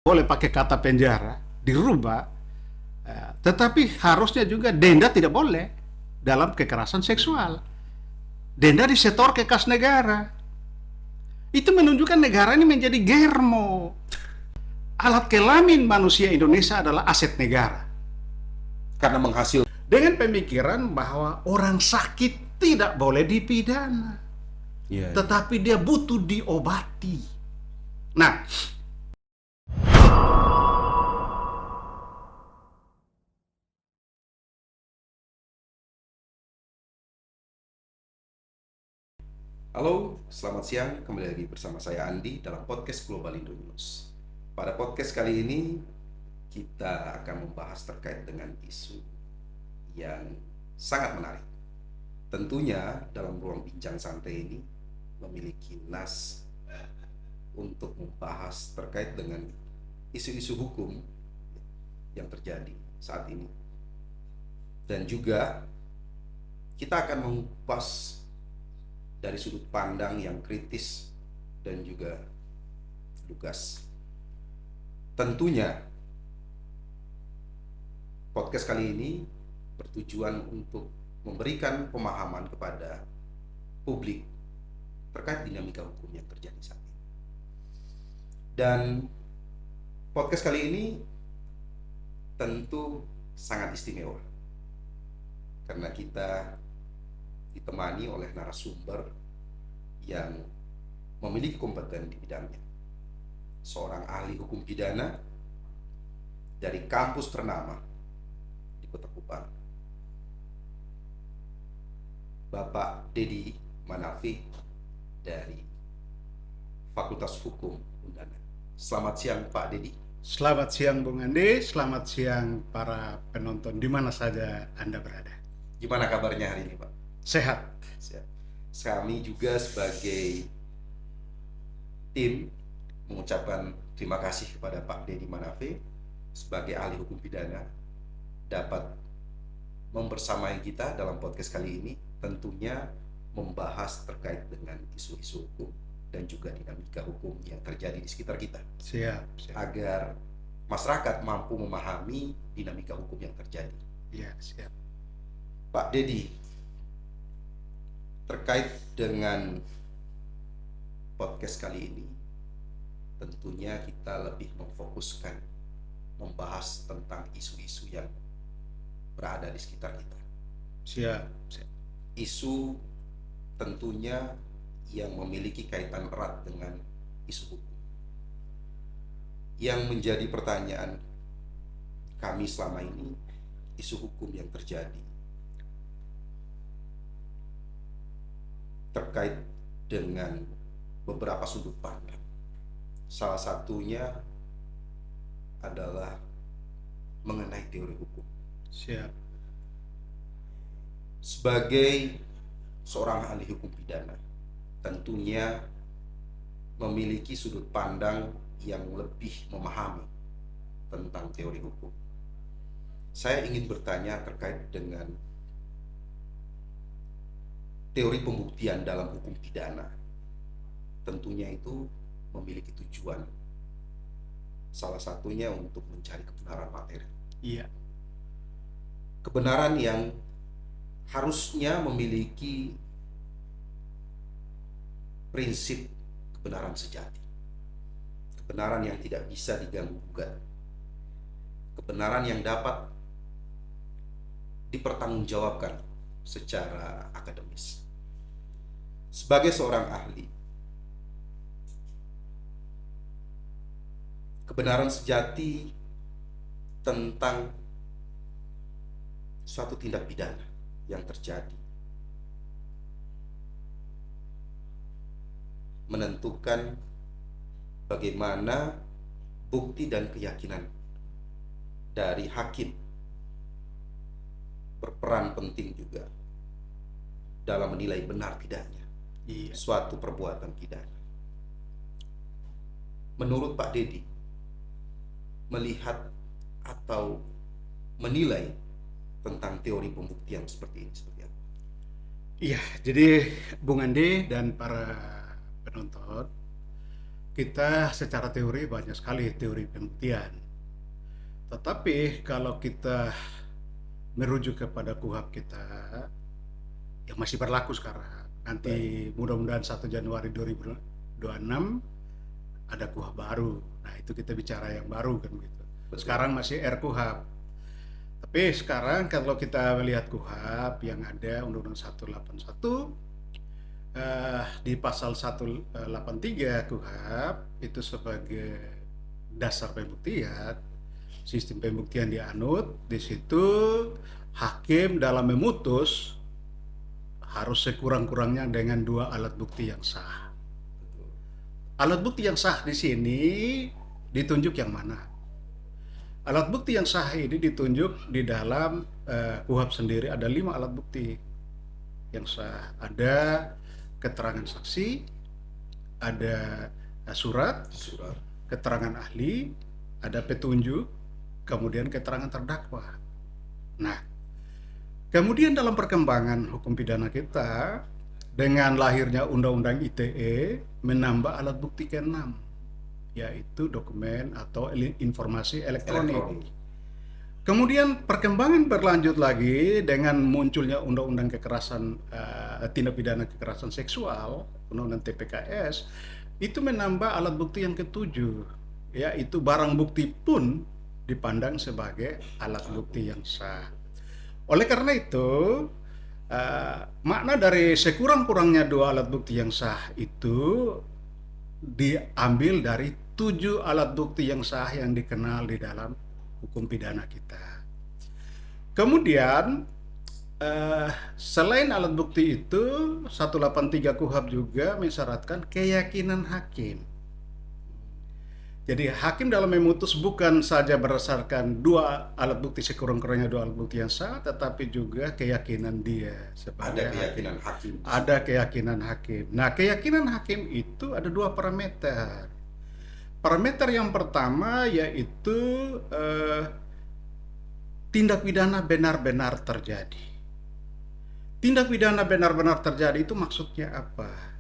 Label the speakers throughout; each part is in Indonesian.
Speaker 1: boleh pakai kata penjara, dirubah, tetapi harusnya juga denda tidak boleh dalam kekerasan seksual. Denda disetor ke kas negara. Itu menunjukkan negara ini menjadi germo. Alat kelamin manusia Indonesia adalah aset negara.
Speaker 2: Karena menghasil
Speaker 1: Dengan pemikiran bahwa orang sakit tidak boleh dipidana, tetapi dia butuh diobati. Nah,
Speaker 2: Halo, selamat siang. Kembali lagi bersama saya Andi dalam podcast Global Indo News. Pada podcast kali ini kita akan membahas terkait dengan isu yang sangat menarik. Tentunya dalam ruang bincang santai ini memiliki nas untuk membahas terkait dengan isu-isu hukum yang terjadi saat ini. Dan juga kita akan mengupas dari sudut pandang yang kritis dan juga lugas. Tentunya podcast kali ini bertujuan untuk memberikan pemahaman kepada publik terkait dinamika hukum yang terjadi saat ini. Dan podcast kali ini tentu sangat istimewa karena kita ditemani oleh narasumber yang memiliki kompeten di bidangnya. Seorang ahli hukum pidana dari kampus ternama di Kota Kupang, Bapak Dedi Manafi dari Fakultas Hukum Undana. Selamat siang Pak Dedi.
Speaker 1: selamat siang Bung Andi, selamat siang para penonton di mana saja Anda berada.
Speaker 2: Gimana kabarnya hari ini Pak?
Speaker 1: Sehat.
Speaker 2: Siap. Kami juga sebagai tim mengucapkan terima kasih kepada Pak Dedi Manafi sebagai ahli hukum pidana dapat membersamai kita dalam podcast kali ini, tentunya membahas terkait dengan isu-isu hukum dan juga dinamika hukum yang terjadi di sekitar kita.
Speaker 1: Siap.
Speaker 2: Agar masyarakat mampu memahami dinamika hukum yang terjadi.
Speaker 1: Ya, siap.
Speaker 2: Pak Dedi, terkait dengan podcast kali ini, tentunya kita lebih memfokuskan membahas tentang isu-isu yang berada di sekitar kita.
Speaker 1: Siap.
Speaker 2: Isu tentunya yang memiliki kaitan erat dengan isu hukum. Yang menjadi pertanyaan kami selama ini, isu hukum yang terjadi terkait dengan beberapa sudut pandang. Salah satunya adalah mengenai teori hukum.
Speaker 1: Siap.
Speaker 2: Sebagai seorang ahli hukum pidana, tentunya memiliki sudut pandang yang lebih memahami tentang teori hukum. Saya ingin bertanya terkait dengan teori pembuktian dalam hukum pidana. Tentunya itu memiliki tujuan, salah satunya untuk mencari kebenaran materi.
Speaker 1: Iya.
Speaker 2: Kebenaran yang harusnya memiliki prinsip kebenaran sejati, kebenaran yang tidak bisa diganggu-gugat, kebenaran yang dapat dipertanggungjawabkan secara akademis. Sebagai seorang ahli, kebenaran sejati tentang suatu tindak pidana yang terjadi menentukan bagaimana bukti dan keyakinan dari hakim berperan penting juga dalam menilai benar tidaknya suatu perbuatan pidana. Menurut Pak Dedi, melihat atau menilai tentang teori pembuktian seperti ini seperti apa?
Speaker 1: Iya, jadi Bung Andi dan para penonton, kita secara teori banyak sekali teori pembuktian. Tetapi kalau kita merujuk kepada KUHP kita yang masih berlaku sekarang, nanti mudah-mudahan 1 Januari 2026 ada KUHP baru. Nah, itu kita bicara yang baru kan gitu. Sekarang masih RKUHP. Tapi sekarang kalau kita melihat KUHP yang ada Undang-Undang 181 di pasal 183 KUHP itu sebagai dasar pembuktian, sistem pembuktian dianut. Di situ hakim dalam memutus harus sekurang-kurangnya dengan 2 alat bukti yang sah. Alat bukti yang sah di sini ditunjuk yang mana? Alat bukti yang sah ini ditunjuk di dalam KUHP sendiri ada 5 alat bukti yang sah. Ada keterangan saksi, ada surat, keterangan ahli, ada petunjuk, kemudian keterangan terdakwa. Nah, kemudian dalam perkembangan hukum pidana kita, dengan lahirnya Undang-Undang ITE menambah alat bukti ke-6, yaitu dokumen atau informasi elektronik. Kemudian perkembangan berlanjut lagi dengan munculnya Undang-Undang kekerasan tindak pidana kekerasan seksual, Undang-Undang TPKS, itu menambah alat bukti yang ke-7, yaitu barang bukti pun dipandang sebagai alat bukti yang sah. Oleh karena itu, makna dari sekurang-kurangnya 2 alat bukti yang sah itu diambil dari 7 alat bukti yang sah yang dikenal di dalam hukum pidana kita. Kemudian selain alat bukti itu, 183 KUHP juga mensyaratkan keyakinan hakim. Jadi hakim dalam memutus bukan saja berdasarkan 2 alat bukti, sekurang-kurangnya 2 alat bukti yang sah, tetapi juga keyakinan dia sebagai
Speaker 2: hakim.
Speaker 1: Ada keyakinan hakim. Nah, keyakinan hakim itu ada 2 parameter. Parameter yang pertama yaitu tindak pidana benar-benar terjadi. Tindak pidana benar-benar terjadi itu maksudnya apa?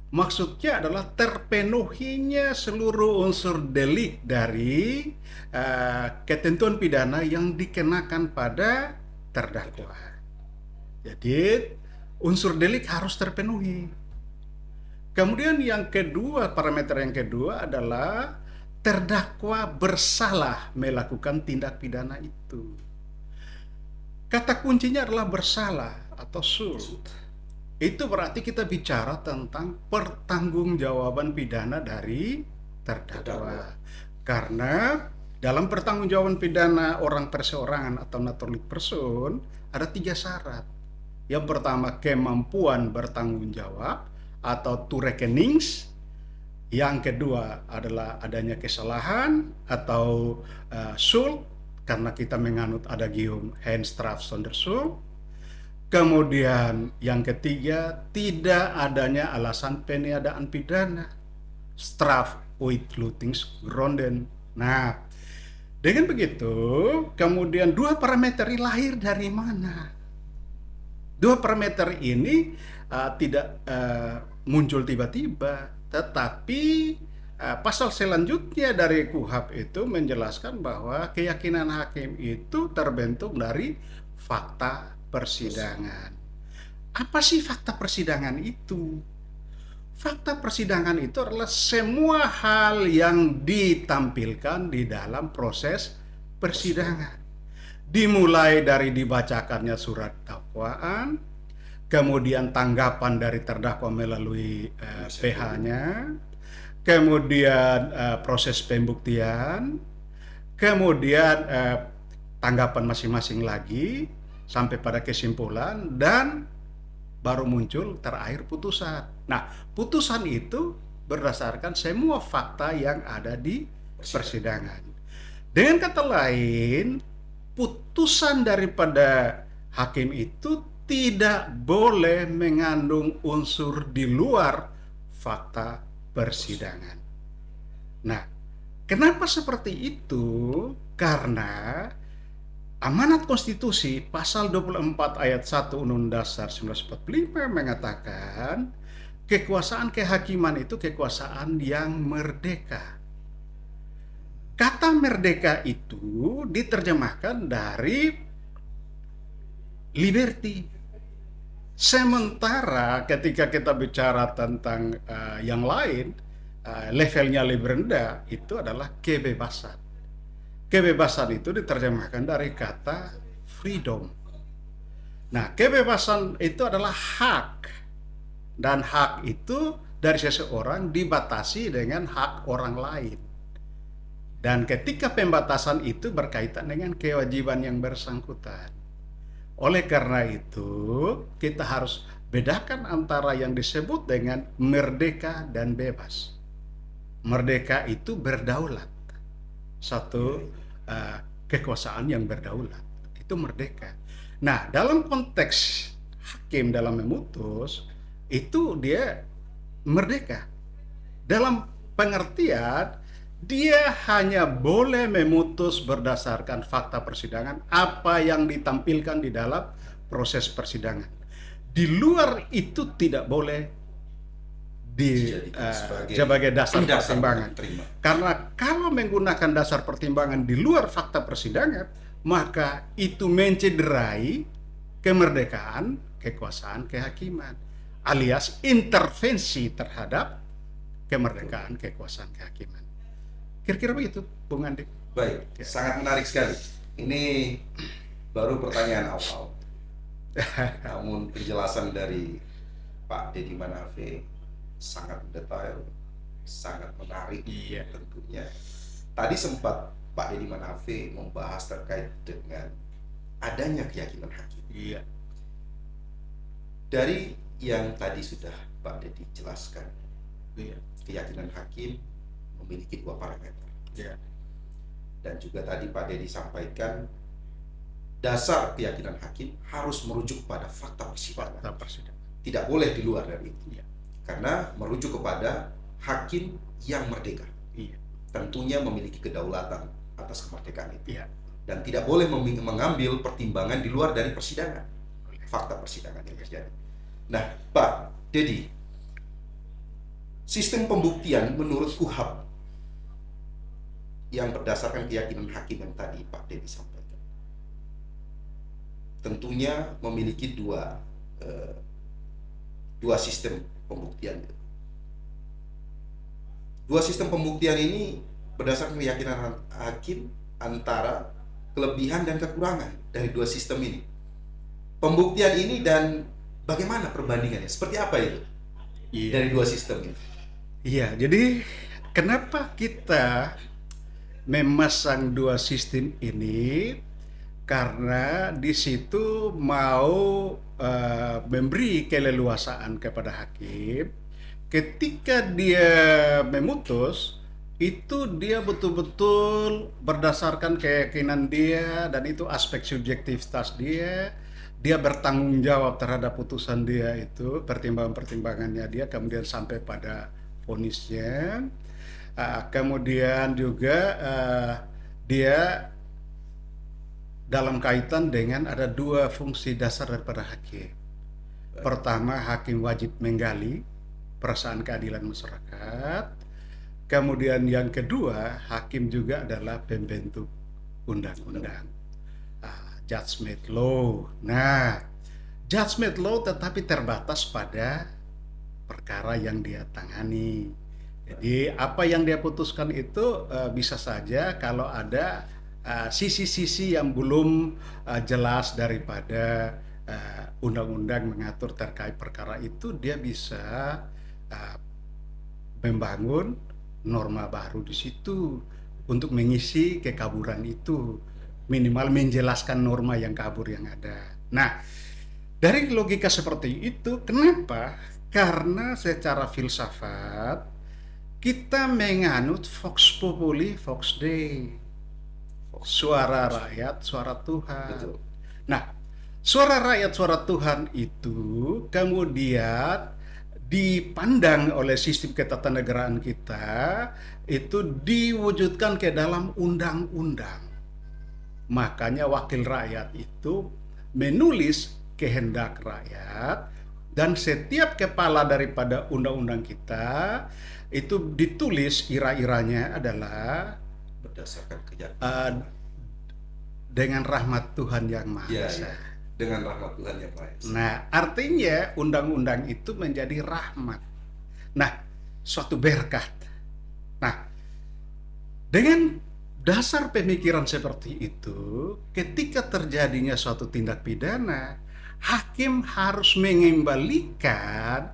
Speaker 1: Maksudnya adalah terpenuhinya seluruh unsur delik dari ketentuan pidana yang dikenakan pada terdakwa. Jadi unsur delik harus terpenuhi. Kemudian yang kedua, parameter yang kedua adalah terdakwa bersalah melakukan tindak pidana itu. Kata kuncinya adalah bersalah atau sult. Itu berarti kita bicara tentang pertanggungjawaban pidana dari terdakwa. Karena dalam pertanggungjawaban pidana orang perseorangan atau naturally person ada 3 syarat. Yang pertama, kemampuan bertanggung jawab atau to reckonings. Yang kedua adalah adanya kesalahan atau schuld, karena kita menganut adagium Handstraf Sonderschuld. Kemudian yang ketiga, tidak adanya alasan peniadaan pidana, straf uitlutingsgrunden. Nah, dengan begitu, kemudian 2 parameter ini lahir dari mana? 2 parameter ini tidak muncul tiba-tiba, tetapi pasal selanjutnya dari KUHP itu menjelaskan bahwa keyakinan hakim itu terbentuk dari fakta persidangan. Apa sih fakta persidangan itu? Fakta persidangan itu adalah semua hal yang ditampilkan di dalam proses persidangan. Dimulai dari dibacakannya surat dakwaan, kemudian tanggapan dari terdakwa melalui PH-nya, kemudian proses pembuktian, kemudian tanggapan masing-masing lagi, sampai pada kesimpulan, dan baru muncul terakhir putusan. Nah, putusan itu berdasarkan semua fakta yang ada di persidangan. Dengan kata lain, putusan daripada hakim itu tidak boleh mengandung unsur di luar fakta persidangan. Nah, kenapa seperti itu? Karena Amanat Konstitusi pasal 24 ayat 1 Undang-Undang Dasar 1945 mengatakan kekuasaan kehakiman itu kekuasaan yang merdeka. Kata merdeka itu diterjemahkan dari liberty. Sementara ketika kita bicara tentang yang lain, levelnya lebih rendah, itu adalah kebebasan. Kebebasan itu diterjemahkan dari kata freedom. Nah, kebebasan itu adalah hak. Dan hak itu dari seseorang dibatasi dengan hak orang lain. Dan ketika pembatasan itu berkaitan dengan kewajiban yang bersangkutan. Oleh karena itu, kita harus bedakan antara yang disebut dengan merdeka dan bebas. Merdeka itu berdaulat. Satu kekuasaan yang berdaulat. Itu merdeka. Nah, dalam konteks hakim dalam memutus, itu dia merdeka. Dalam pengertian, dia hanya boleh memutus berdasarkan fakta persidangan apa yang ditampilkan di dalam proses persidangan. Di luar itu tidak boleh sebagai dasar pertimbangan. Karena kalau menggunakan dasar pertimbangan di luar fakta persidangan, maka itu mencederai kemerdekaan kekuasaan kehakiman, alias intervensi terhadap kemerdekaan kekuasaan kehakiman. Kira-kira begitu, Bung Andi.
Speaker 2: Baik, sangat menarik sekali. Ini baru pertanyaan awal. Namun penjelasan dari Pak Deddy Manafe sangat detail, sangat menarik.
Speaker 1: Iya.
Speaker 2: Tentunya. Tadi sempat Pak Deddy Manafe membahas terkait dengan adanya keyakinan hakim.
Speaker 1: Iya.
Speaker 2: Dari yang tadi sudah Pak Deddy jelaskan,
Speaker 1: Iya.
Speaker 2: keyakinan hakim memiliki dua parameter.
Speaker 1: Iya.
Speaker 2: Dan juga tadi Pak Deddy sampaikan dasar keyakinan hakim harus merujuk pada fakta persidangan.
Speaker 1: Fakta persidangan.
Speaker 2: Tidak boleh di luar dari itu.
Speaker 1: Iya.
Speaker 2: Karena merujuk kepada hakim yang merdeka.
Speaker 1: Iya.
Speaker 2: Tentunya memiliki kedaulatan atas kemerdekaan itu.
Speaker 1: Iya.
Speaker 2: Dan tidak boleh mengambil pertimbangan di luar dari persidangan. Fakta persidangan yang terjadi. Nah, Pak Deddy, sistem pembuktian menurut KUHAP yang berdasarkan keyakinan hakim yang tadi Pak Deddy sampaikan, tentunya memiliki dua sistem pembuktian. Dua sistem pembuktian ini berdasarkan keyakinan hakim antara kelebihan dan kekurangan dari dua sistem ini. Pembuktian ini dan bagaimana perbandingannya? Seperti apa itu?
Speaker 1: Iya.
Speaker 2: Dari dua sistem ini.
Speaker 1: Iya, jadi kenapa kita memasang dua sistem ini? Karena di situ mau memberi keleluasaan kepada hakim ketika dia memutus, itu dia betul-betul berdasarkan keyakinan dia, dan itu aspek subjektivitas dia bertanggung jawab terhadap putusan dia itu, pertimbangan-pertimbangannya dia, kemudian sampai pada vonisnya. Kemudian juga dia dalam kaitan dengan ada dua fungsi dasar daripada hakim. Pertama, hakim wajib menggali perasaan keadilan masyarakat. Kemudian yang kedua, hakim juga adalah pembentuk undang-undang, judgment law. Nah, judgment law tetapi terbatas pada perkara yang dia tangani. Jadi apa yang dia putuskan itu bisa saja kalau ada sisi-sisi yang belum jelas daripada undang-undang mengatur terkait perkara itu, dia bisa membangun norma baru di situ untuk mengisi kekaburan itu, minimal menjelaskan norma yang kabur yang ada. Nah, dari logika seperti itu, kenapa? Karena secara filsafat kita menganut vox populi, vox Dei, suara rakyat, suara Tuhan.
Speaker 2: Betul.
Speaker 1: Nah, suara rakyat, suara Tuhan itu kemudian dipandang oleh sistem ketatanegaraan kita itu diwujudkan ke dalam undang-undang. Makanya wakil rakyat itu menulis kehendak rakyat Dan setiap kepala daripada undang-undang kita itu ditulis ira-iranya adalah
Speaker 2: Berdasarkan
Speaker 1: uh,
Speaker 2: keyakinan.
Speaker 1: dengan rahmat Tuhan yang Maha
Speaker 2: Ya,
Speaker 1: Esa.
Speaker 2: ya. Dengan rahmat Tuhan yang Maha Esa.
Speaker 1: Nah, artinya undang-undang itu menjadi rahmat. Nah, suatu berkat. Nah, dengan dasar pemikiran seperti itu, ketika terjadinya suatu tindak pidana, hakim harus mengembalikan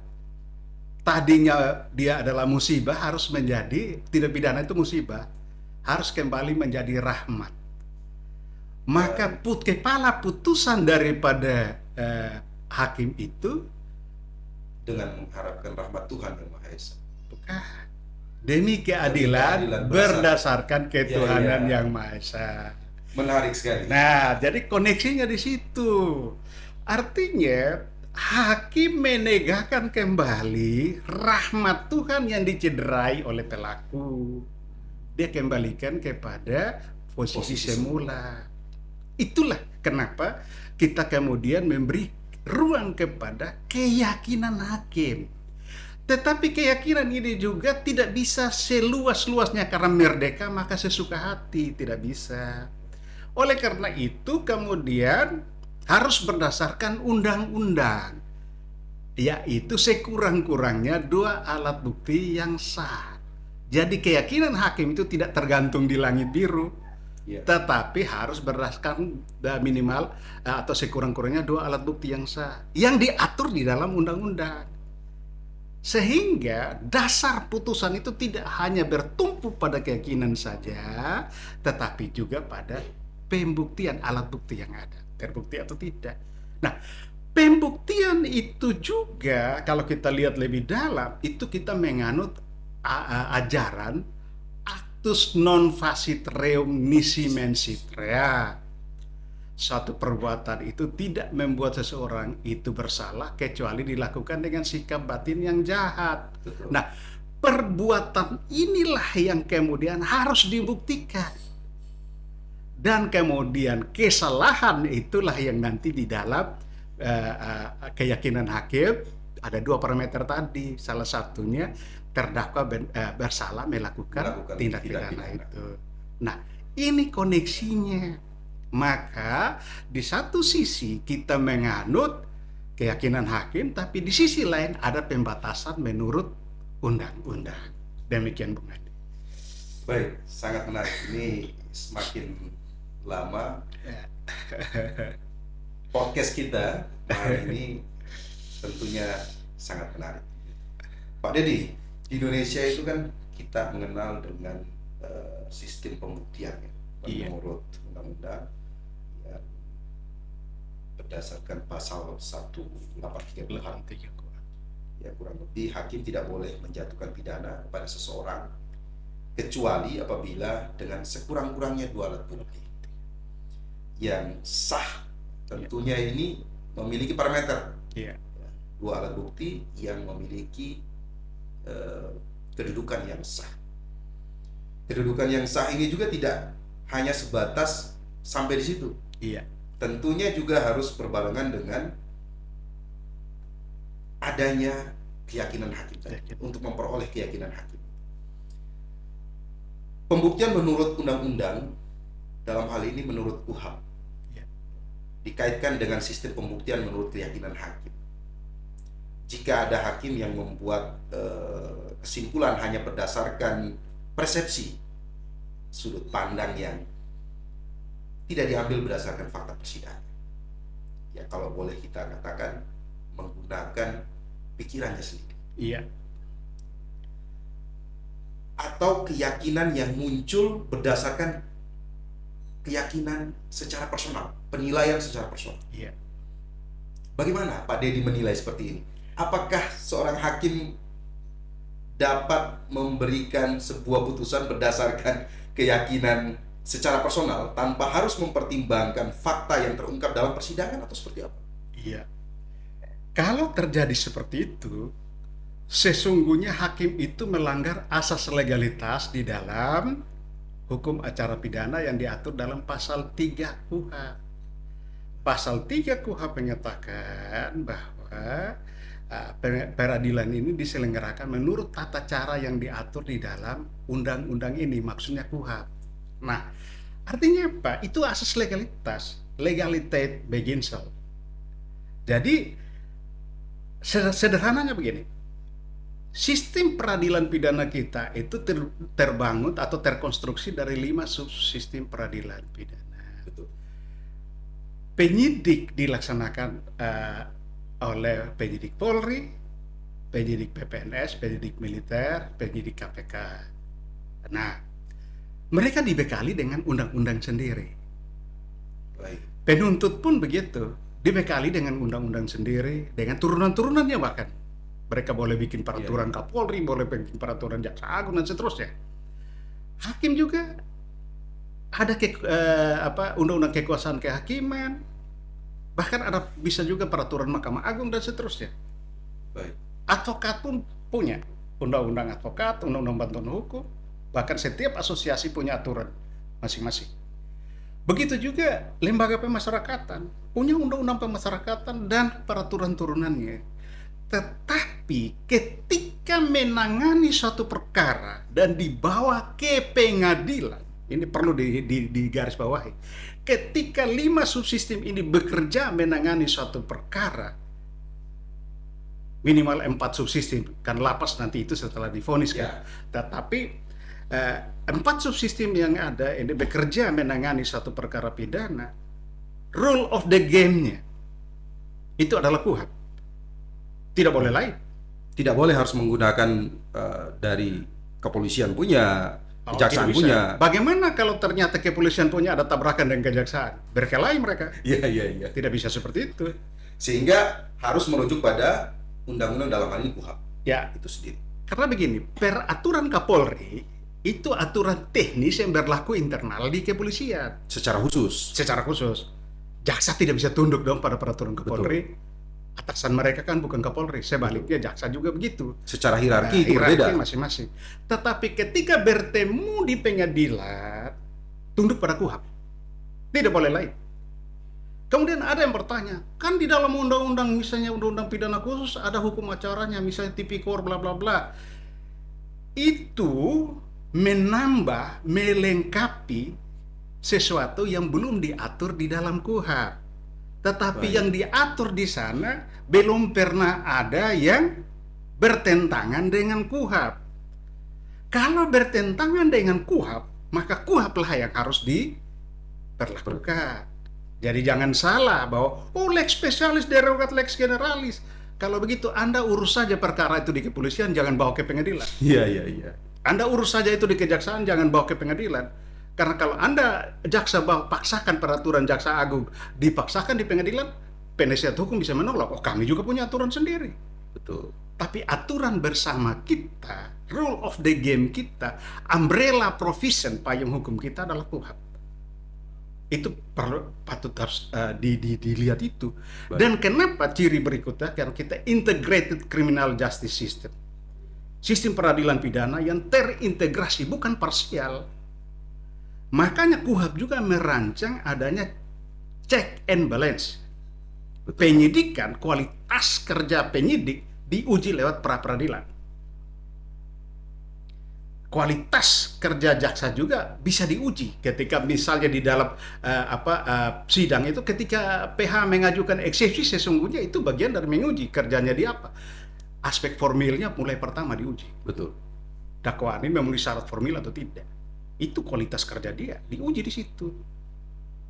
Speaker 1: tadinya dia adalah musibah harus menjadi tindak pidana itu musibah, harus kembali menjadi rahmat. Maka kepala putusan daripada hakim itu
Speaker 2: dengan mengharapkan rahmat Tuhan yang Maha Esa.
Speaker 1: Demi keadilan berdasarkan ketuhanan yang Maha Esa.
Speaker 2: Menarik sekali.
Speaker 1: Nah, jadi koneksinya di situ. Artinya hakim menegakkan kembali rahmat Tuhan yang dicederai oleh pelaku. Dia kembalikan kepada posisi semula. Itulah kenapa kita kemudian memberi ruang kepada keyakinan hakim. Tetapi keyakinan ini juga tidak bisa seluas-luasnya karena merdeka maka sesuka hati, tidak bisa. Oleh karena itu kemudian harus berdasarkan undang-undang, yaitu sekurang-kurangnya 2 alat bukti yang sah. Jadi keyakinan hakim itu tidak tergantung di langit biru, tetapi harus berdasarkan minimal atau sekurang-kurangnya 2 alat bukti yang sah, yang diatur di dalam undang-undang. Sehingga dasar putusan itu tidak hanya bertumpu pada keyakinan saja, tetapi juga pada pembuktian alat bukti yang ada, terbukti atau tidak. Nah, pembuktian itu juga kalau kita lihat lebih dalam, itu kita menganut ajaran actus non facit reum nisi mensit rea. Suatu perbuatan itu tidak membuat seseorang itu bersalah kecuali dilakukan dengan sikap batin yang jahat.
Speaker 2: Betul.
Speaker 1: Nah, perbuatan inilah yang kemudian harus dibuktikan. Dan kemudian kesalahan itulah yang nanti di dalam keyakinan hakim ada 2 parameter tadi. Salah satunya terdakwa bersalah melakukan tindak pidana itu. Nah, ini koneksinya. Maka di satu sisi kita menganut keyakinan hakim, tapi di sisi lain ada pembatasan menurut undang-undang. Demikian Bung Andi.
Speaker 2: Baik, sangat menarik. Ini semakin lama podcast kita hari ini tentunya sangat menarik. Pak Dedi, di Indonesia itu kan kita mengenal dengan sistem pembuktian ya, menurut undang-undang yang berdasarkan pasal 1830 ya, kurang lebih hakim tidak boleh menjatuhkan pidana kepada seseorang kecuali apabila dengan sekurang-kurangnya 2 alat bukti yang sah. Tentunya ini memiliki parameter. 2 alat bukti yang memiliki kedudukan yang sah. Kedudukan yang sah ini juga tidak hanya sebatas sampai di situ. Tentunya juga harus berbarengan dengan adanya keyakinan hakim untuk memperoleh keyakinan hakim. Pembuktian menurut undang-undang, dalam hal ini menurut KUHP, dikaitkan dengan sistem pembuktian menurut keyakinan hakim. Jika ada hakim yang membuat kesimpulan hanya berdasarkan persepsi, sudut pandang yang tidak diambil berdasarkan fakta persidangan, ya kalau boleh kita katakan menggunakan pikirannya sendiri, atau keyakinan yang muncul berdasarkan keyakinan secara personal, penilaian secara personal. Bagaimana Pak Dedi menilai seperti ini? Apakah seorang hakim dapat memberikan sebuah putusan berdasarkan keyakinan secara personal tanpa harus mempertimbangkan fakta yang terungkap dalam persidangan atau seperti apa?
Speaker 1: Kalau terjadi seperti itu, sesungguhnya hakim itu melanggar asas legalitas di dalam hukum acara pidana yang diatur dalam pasal 3 KUHP. Pasal 3 KUHP menyatakan bahwa peradilan ini diselenggarakan menurut tata cara yang diatur di dalam undang-undang ini, maksudnya KUHP. Nah, artinya apa? Itu asas legalitas. Legalitas begins all. Jadi, sederhananya begini. Sistem peradilan pidana kita itu terbangun atau terkonstruksi dari 5 subsistem peradilan pidana.
Speaker 2: Betul.
Speaker 1: Penyidik dilaksanakan oleh penyidik Polri, penyidik PPNS, penyidik militer, penyidik KPK. Nah, mereka dibekali dengan undang-undang sendiri.
Speaker 2: Baik.
Speaker 1: Penuntut pun begitu, dibekali dengan undang-undang sendiri, dengan turunan-turunannya bahkan. Mereka boleh bikin peraturan Kapolri, boleh bikin peraturan Jaksa Agung dan seterusnya. Hakim juga ada undang-undang kekuasaan kehakiman, bahkan ada bisa juga peraturan Mahkamah Agung dan seterusnya.
Speaker 2: Baik.
Speaker 1: Advokat pun punya undang-undang advokat, undang-undang bantuan hukum, bahkan setiap asosiasi punya aturan masing-masing. Begitu juga lembaga pemasyarakatan punya undang-undang pemasyarakatan dan peraturan turunannya. Tetapi ketika menangani suatu perkara dan dibawa ke pengadilan, ini perlu digarisbawahi. Ketika 5 subsistem ini bekerja menangani suatu perkara, minimal 4 subsistem, kan lapas nanti itu setelah divonis kan. Tetapi 4 subsistem yang ada ini bekerja menangani suatu perkara pidana, rule of the game-nya itu adalah KUHP. Tidak boleh lain.
Speaker 2: Tidak boleh harus menggunakan dari kepolisian punya, kejaksaan punya.
Speaker 1: Bagaimana kalau ternyata kepolisian punya ada tabrakan dengan kejaksaan? Berkelahi mereka.
Speaker 2: Iya.
Speaker 1: Tidak bisa seperti itu.
Speaker 2: Sehingga harus merujuk pada undang-undang dalam hal ini KUHP.
Speaker 1: Ya,
Speaker 2: itu sendiri.
Speaker 1: Karena begini, peraturan Kapolri itu aturan teknis yang berlaku internal di kepolisian.
Speaker 2: Secara khusus.
Speaker 1: Jaksa tidak bisa tunduk dong pada peraturan Kapolri. Betul. Atasan mereka kan bukan Kapolri, sebaliknya jaksa juga begitu.
Speaker 2: Secara hierarki itu berbeda
Speaker 1: masing-masing. Tetapi ketika bertemu di pengadilan, tunduk pada KUHP. Tidak boleh lain. Kemudian ada yang bertanya, kan di dalam undang-undang misalnya undang-undang pidana khusus ada hukum acaranya, misalnya tipikor bla bla bla. Itu menambah, melengkapi sesuatu yang belum diatur di dalam KUHP. Tetapi yang diatur di sana belum pernah ada yang bertentangan dengan KUHP. Kalau bertentangan dengan KUHP, maka KUHP lah yang harus diperlakukan. Jadi jangan salah bahwa lex spesialis derogat lex generalis. Kalau begitu Anda urus saja perkara itu di kepolisian, jangan bawa ke pengadilan.
Speaker 2: Iya.
Speaker 1: Anda urus saja itu di kejaksaan, jangan bawa ke pengadilan. Karena kalau Anda jaksa paksakan peraturan Jaksa Agung, dipaksakan di pengadilan, penasihat hukum bisa menolak. Kami juga punya aturan sendiri.
Speaker 2: Betul.
Speaker 1: Tapi aturan bersama kita, rule of the game kita, umbrella provision payung hukum kita adalah KUHP. Itu patut harus dilihat itu. Baik. Dan kenapa ciri berikutnya? Karena kita integrated criminal justice system. Sistem peradilan pidana yang terintegrasi, bukan parsial. Makanya KUHP juga merancang adanya check and balance. Betul. Penyidikan, kualitas kerja penyidik diuji lewat pra-peradilan. Kualitas kerja jaksa juga bisa diuji ketika misalnya di dalam sidang itu ketika PH mengajukan eksepsi, sesungguhnya itu bagian dari menguji kerjanya di apa. Aspek formilnya mulai pertama diuji.
Speaker 2: Betul.
Speaker 1: Dakwaan ini memenuhi syarat formil atau tidak. Itu kualitas kerja dia, diuji di situ.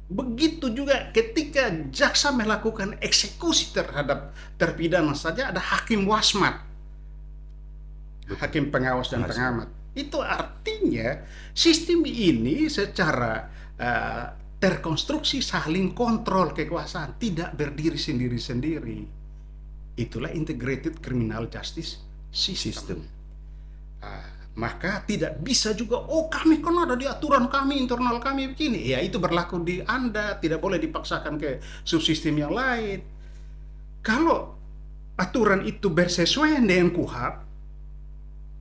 Speaker 1: Begitu juga ketika jaksa melakukan eksekusi terhadap terpidana saja ada hakim wasmat, hakim pengawas dan pengamat. Itu artinya sistem ini secara terkonstruksi saling kontrol kekuasaan, tidak berdiri sendiri-sendiri. Itulah integrated criminal justice system. Maka tidak bisa juga, kami kan ada di aturan kami, internal kami begini. Ya itu berlaku di Anda, tidak boleh dipaksakan ke subsistem yang lain. Kalau aturan itu bersesuaian dengan KUHP,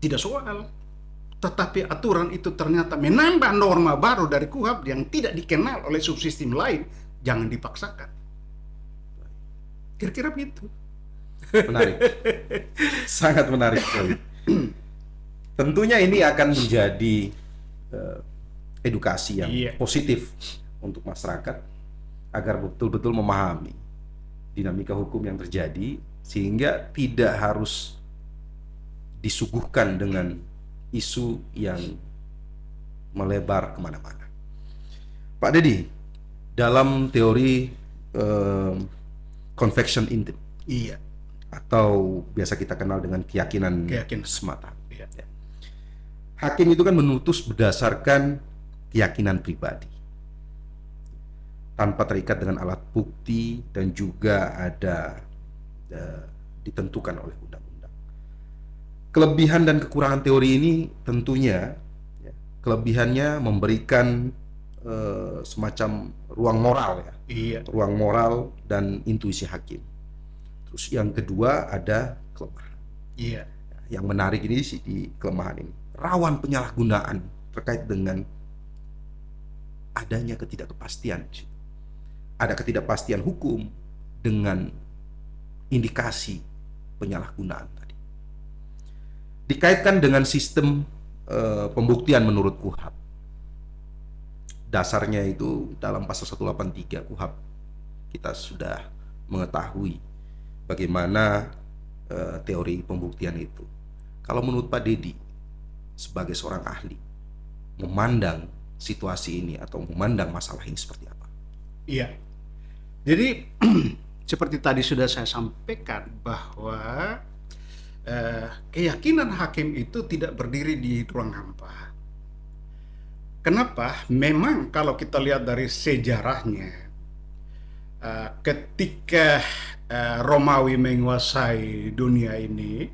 Speaker 1: tidak soal. Tetapi aturan itu ternyata menambah norma baru dari KUHP yang tidak dikenal oleh subsistem lain, jangan dipaksakan. Kira-kira begitu.
Speaker 2: Menarik, sangat menarik sekali. Tentunya ini akan menjadi edukasi yang
Speaker 1: Iya.
Speaker 2: positif untuk masyarakat agar betul-betul memahami dinamika hukum yang terjadi sehingga tidak harus disuguhkan dengan isu yang melebar kemana-mana. Pak Dedi, dalam teori conviction intim
Speaker 1: Iya.
Speaker 2: atau biasa kita kenal dengan keyakinan semata,
Speaker 1: Iya.
Speaker 2: hakim itu kan memutus berdasarkan keyakinan pribadi tanpa terikat dengan alat bukti dan juga ada ditentukan oleh undang-undang. Kelebihan dan kekurangan teori ini tentunya kelebihannya memberikan semacam ruang moral ya,
Speaker 1: Iya.
Speaker 2: ruang moral dan intuisi hakim. Terus yang kedua ada kelemahan.
Speaker 1: Iya.
Speaker 2: Yang menarik ini sih di kelemahan ini, rawan penyalahgunaan terkait dengan adanya ketidakpastian. Ada ketidakpastian hukum dengan indikasi penyalahgunaan tadi. Dikaitkan dengan sistem pembuktian menurut KUHP. Dasarnya itu dalam pasal 183 KUHP. Kita sudah mengetahui bagaimana teori pembuktian itu. Kalau menurut Pak Dedi sebagai seorang ahli memandang situasi ini atau memandang masalah ini seperti apa?
Speaker 1: Iya. Jadi seperti tadi sudah saya sampaikan bahwa keyakinan hakim itu tidak berdiri di ruang hampa. Kenapa? Memang kalau kita lihat dari sejarahnya, ketika Romawi menguasai dunia ini,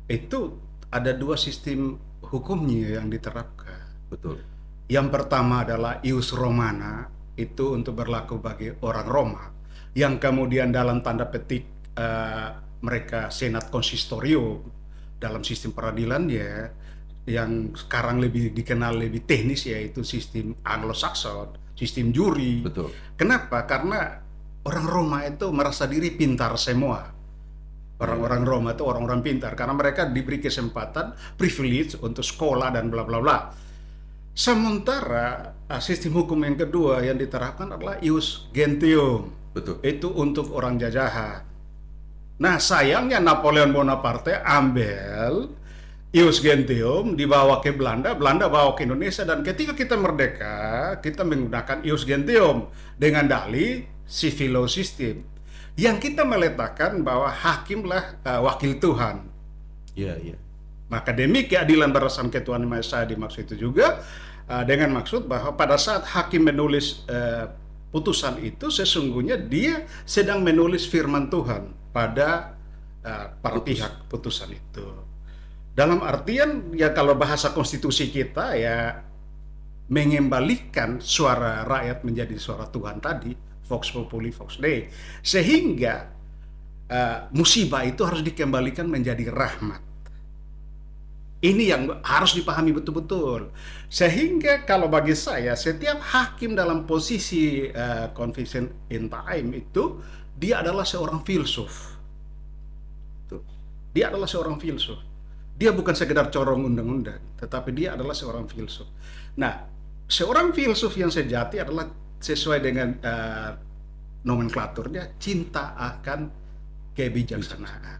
Speaker 1: itu ada dua sistem hukumnya yang diterapkan.
Speaker 2: Betul.
Speaker 1: Yang pertama adalah ius Romana, itu untuk berlaku bagi orang Roma, yang kemudian dalam tanda petik mereka senat konsistorium dalam sistem peradilannya, yang sekarang lebih dikenal lebih teknis, yaitu sistem Anglo-Saxon, sistem juri.
Speaker 2: Betul.
Speaker 1: Kenapa? Karena orang Roma itu merasa diri pintar semua. Orang-orang Roma itu orang-orang pintar karena mereka diberi kesempatan, privilege untuk sekolah dan bla bla bla. Sementara sistem hukum yang kedua yang diterapkan adalah ius gentium.
Speaker 2: Betul.
Speaker 1: Itu untuk orang jajahan. Nah, sayangnya Napoleon Bonaparte ambil ius gentium, dibawa ke Belanda, Belanda bawa ke Indonesia, dan ketika kita merdeka, kita menggunakan ius gentium dengan dalih civil law system, yang kita meletakkan bahwa hakimlah wakil Tuhan.
Speaker 2: Iya, iya.
Speaker 1: Maka demi keadilan berdasarkan ketuhanan Maha Esa dimaksud itu juga dengan maksud bahwa pada saat hakim menulis putusan itu, sesungguhnya dia sedang menulis firman Tuhan pada para pihak putusan itu. Dalam artian ya, kalau bahasa konstitusi kita ya, mengembalikan suara rakyat menjadi suara Tuhan tadi, Vox Populi Vox Dei, sehingga musibah itu harus dikembalikan menjadi rahmat. Ini yang harus dipahami betul-betul. Sehingga kalau bagi saya, setiap hakim dalam posisi conviction in time itu, dia adalah seorang filsuf. Dia adalah seorang filsuf. Dia bukan sekedar corong undang-undang, tetapi dia adalah seorang filsuf. Nah, seorang filsuf yang sejati adalah sesuai dengan nomenklaturnya, cinta akan kebijaksanaan.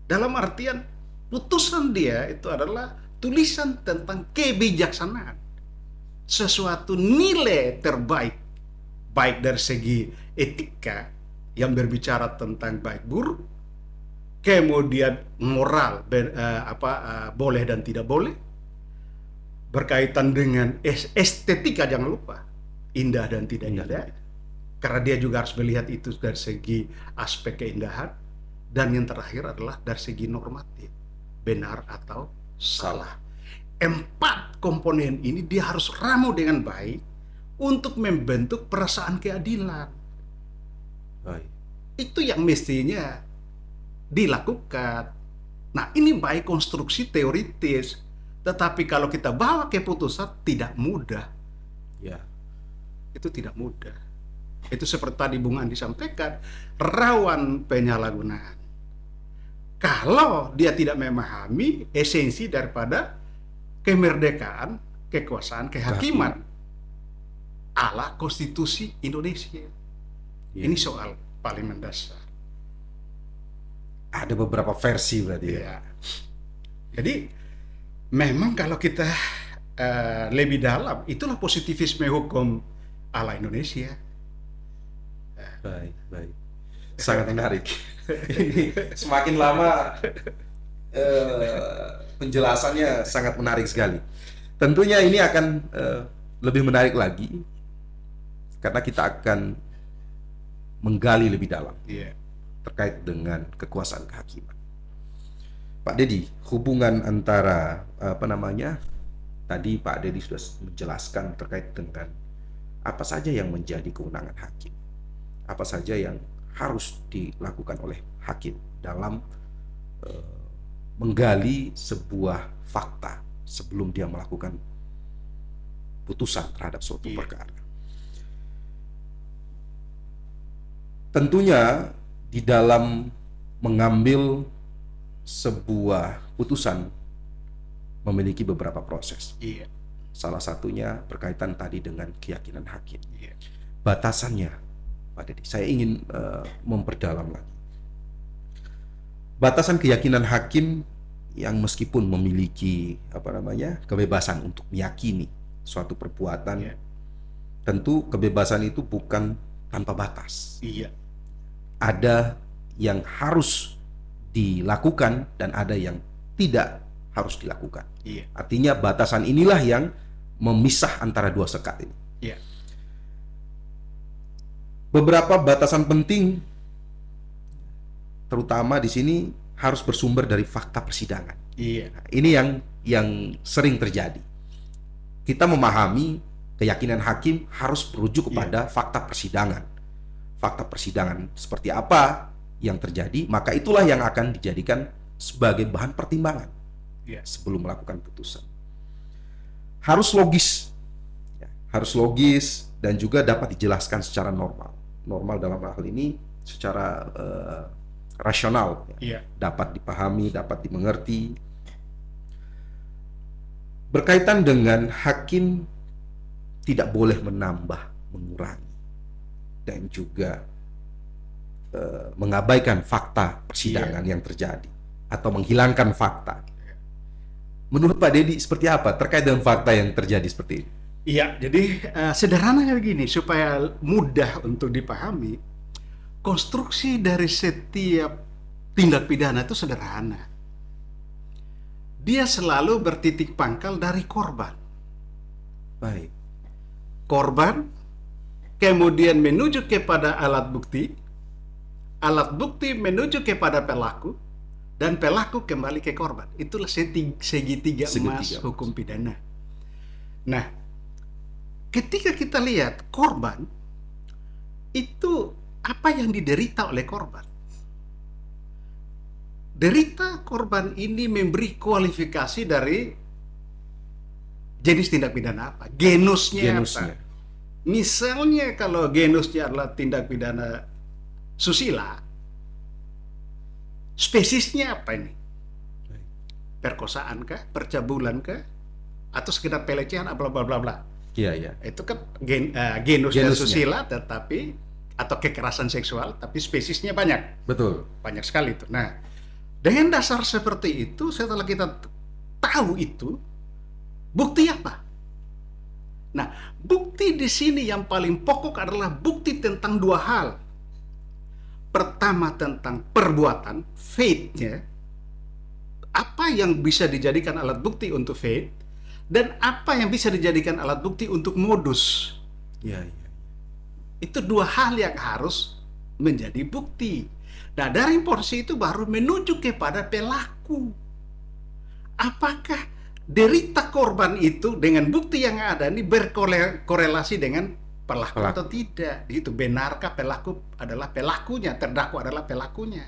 Speaker 1: Dalam artian putusan dia itu adalah tulisan tentang kebijaksanaan, sesuatu nilai terbaik, baik dari segi etika yang berbicara tentang baik buruk, kemudian moral boleh dan tidak boleh, berkaitan dengan estetika, jangan lupa indah dan tidak indah, karena dia juga harus melihat itu dari segi aspek keindahan, dan yang terakhir adalah dari segi normatif, benar atau salah. 4 komponen ini dia harus ramu dengan baik untuk membentuk perasaan keadilan.
Speaker 2: Baik.
Speaker 1: Itu yang mestinya dilakukan. Nah, ini baik konstruksi teoritis, tetapi kalau kita bawa ke putusan tidak mudah.
Speaker 2: Ya.
Speaker 1: Itu tidak mudah. Itu seperti tadi Bung Andi sampaikan, rawan penyalahgunaan. kalau dia tidak memahami esensi daripada kemerdekaan, kekuasaan, kehakiman ala konstitusi Indonesia.
Speaker 2: Ya.
Speaker 1: Ini soal paling mendasar.
Speaker 2: Ada beberapa versi berarti ya.
Speaker 1: Ya. Jadi memang kalau kita lebih dalam, itulah positivisme hukum ala Indonesia.
Speaker 2: Baik, baik. Sangat menarik. Ini semakin lama penjelasannya sangat menarik sekali. Tentunya ini akan lebih menarik lagi karena kita akan menggali lebih dalam terkait dengan kekuasaan kehakiman. Pak Dedi, hubungan antara tadi Pak Dedi sudah menjelaskan terkait dengan apa saja yang menjadi kewenangan hakim, apa saja yang harus dilakukan oleh hakim dalam menggali sebuah fakta sebelum dia melakukan putusan terhadap suatu perkara. Tentunya di dalam mengambil sebuah putusan memiliki beberapa proses. Salah satunya berkaitan tadi dengan keyakinan hakim. Batasannya, Pak Dedi, saya ingin memperdalam lagi. Batasan keyakinan hakim yang meskipun memiliki kebebasan untuk meyakini suatu perbuatan, tentu kebebasan itu bukan tanpa batas. Ada yang harus dilakukan dan ada yang tidak harus dilakukan. Artinya batasan inilah yang memisah antara dua sekat ini. Beberapa batasan penting, terutama di sini harus bersumber dari fakta persidangan. Nah, ini yang sering terjadi. Kita memahami keyakinan hakim harus merujuk kepada fakta persidangan. Fakta persidangan seperti apa yang terjadi, maka itulah yang akan dijadikan sebagai bahan pertimbangan sebelum melakukan putusan. Harus logis, harus logis dan juga dapat dijelaskan secara normal. Normal dalam hal ini secara rasional, dapat dipahami, dapat dimengerti. Berkaitan dengan hakim tidak boleh menambah, mengurangi, dan juga mengabaikan fakta persidangan yang terjadi atau menghilangkan fakta. Menurut Pak Dedi seperti apa terkait dengan fakta yang terjadi seperti ini?
Speaker 1: Jadi sederhananya begini supaya mudah untuk dipahami. Konstruksi dari setiap tindak pidana itu sederhana. Dia selalu bertitik pangkal dari korban.
Speaker 2: Baik.
Speaker 1: Korban kemudian menuju kepada alat bukti menuju kepada pelaku, dan pelaku kembali ke korban. Itulah segitiga emas hukum pidana. Nah, ketika kita lihat korban itu apa yang diderita oleh korban. Derita korban ini memberi kualifikasi dari jenis tindak pidana apa, genusnya. Apa. Misalnya kalau genusnya adalah tindak pidana susila, spesiesnya apa ini? Perkosaan kah, percabulan kah, atau sekedar pelecehan, bla bla bla bla. Itu kan genusnya susila, tetapi atau kekerasan seksual, tapi spesiesnya banyak.
Speaker 2: Betul.
Speaker 1: Banyak sekali itu. Nah, dengan dasar seperti itu, setelah kita tahu itu, bukti apa? Nah, bukti di sini yang paling pokok adalah bukti tentang dua hal. Pertama tentang perbuatan, faith-nya, apa yang bisa dijadikan alat bukti untuk faith, dan apa yang bisa dijadikan alat bukti untuk modus. Itu dua hal yang harus menjadi bukti. Nah, dari porsi itu baru menuju kepada pelaku. Apakah derita korban itu dengan bukti yang ada ini berkorelasi dengan pelaku atau tidak? Itu benarkah pelaku adalah pelakunya, terdakwa adalah pelakunya?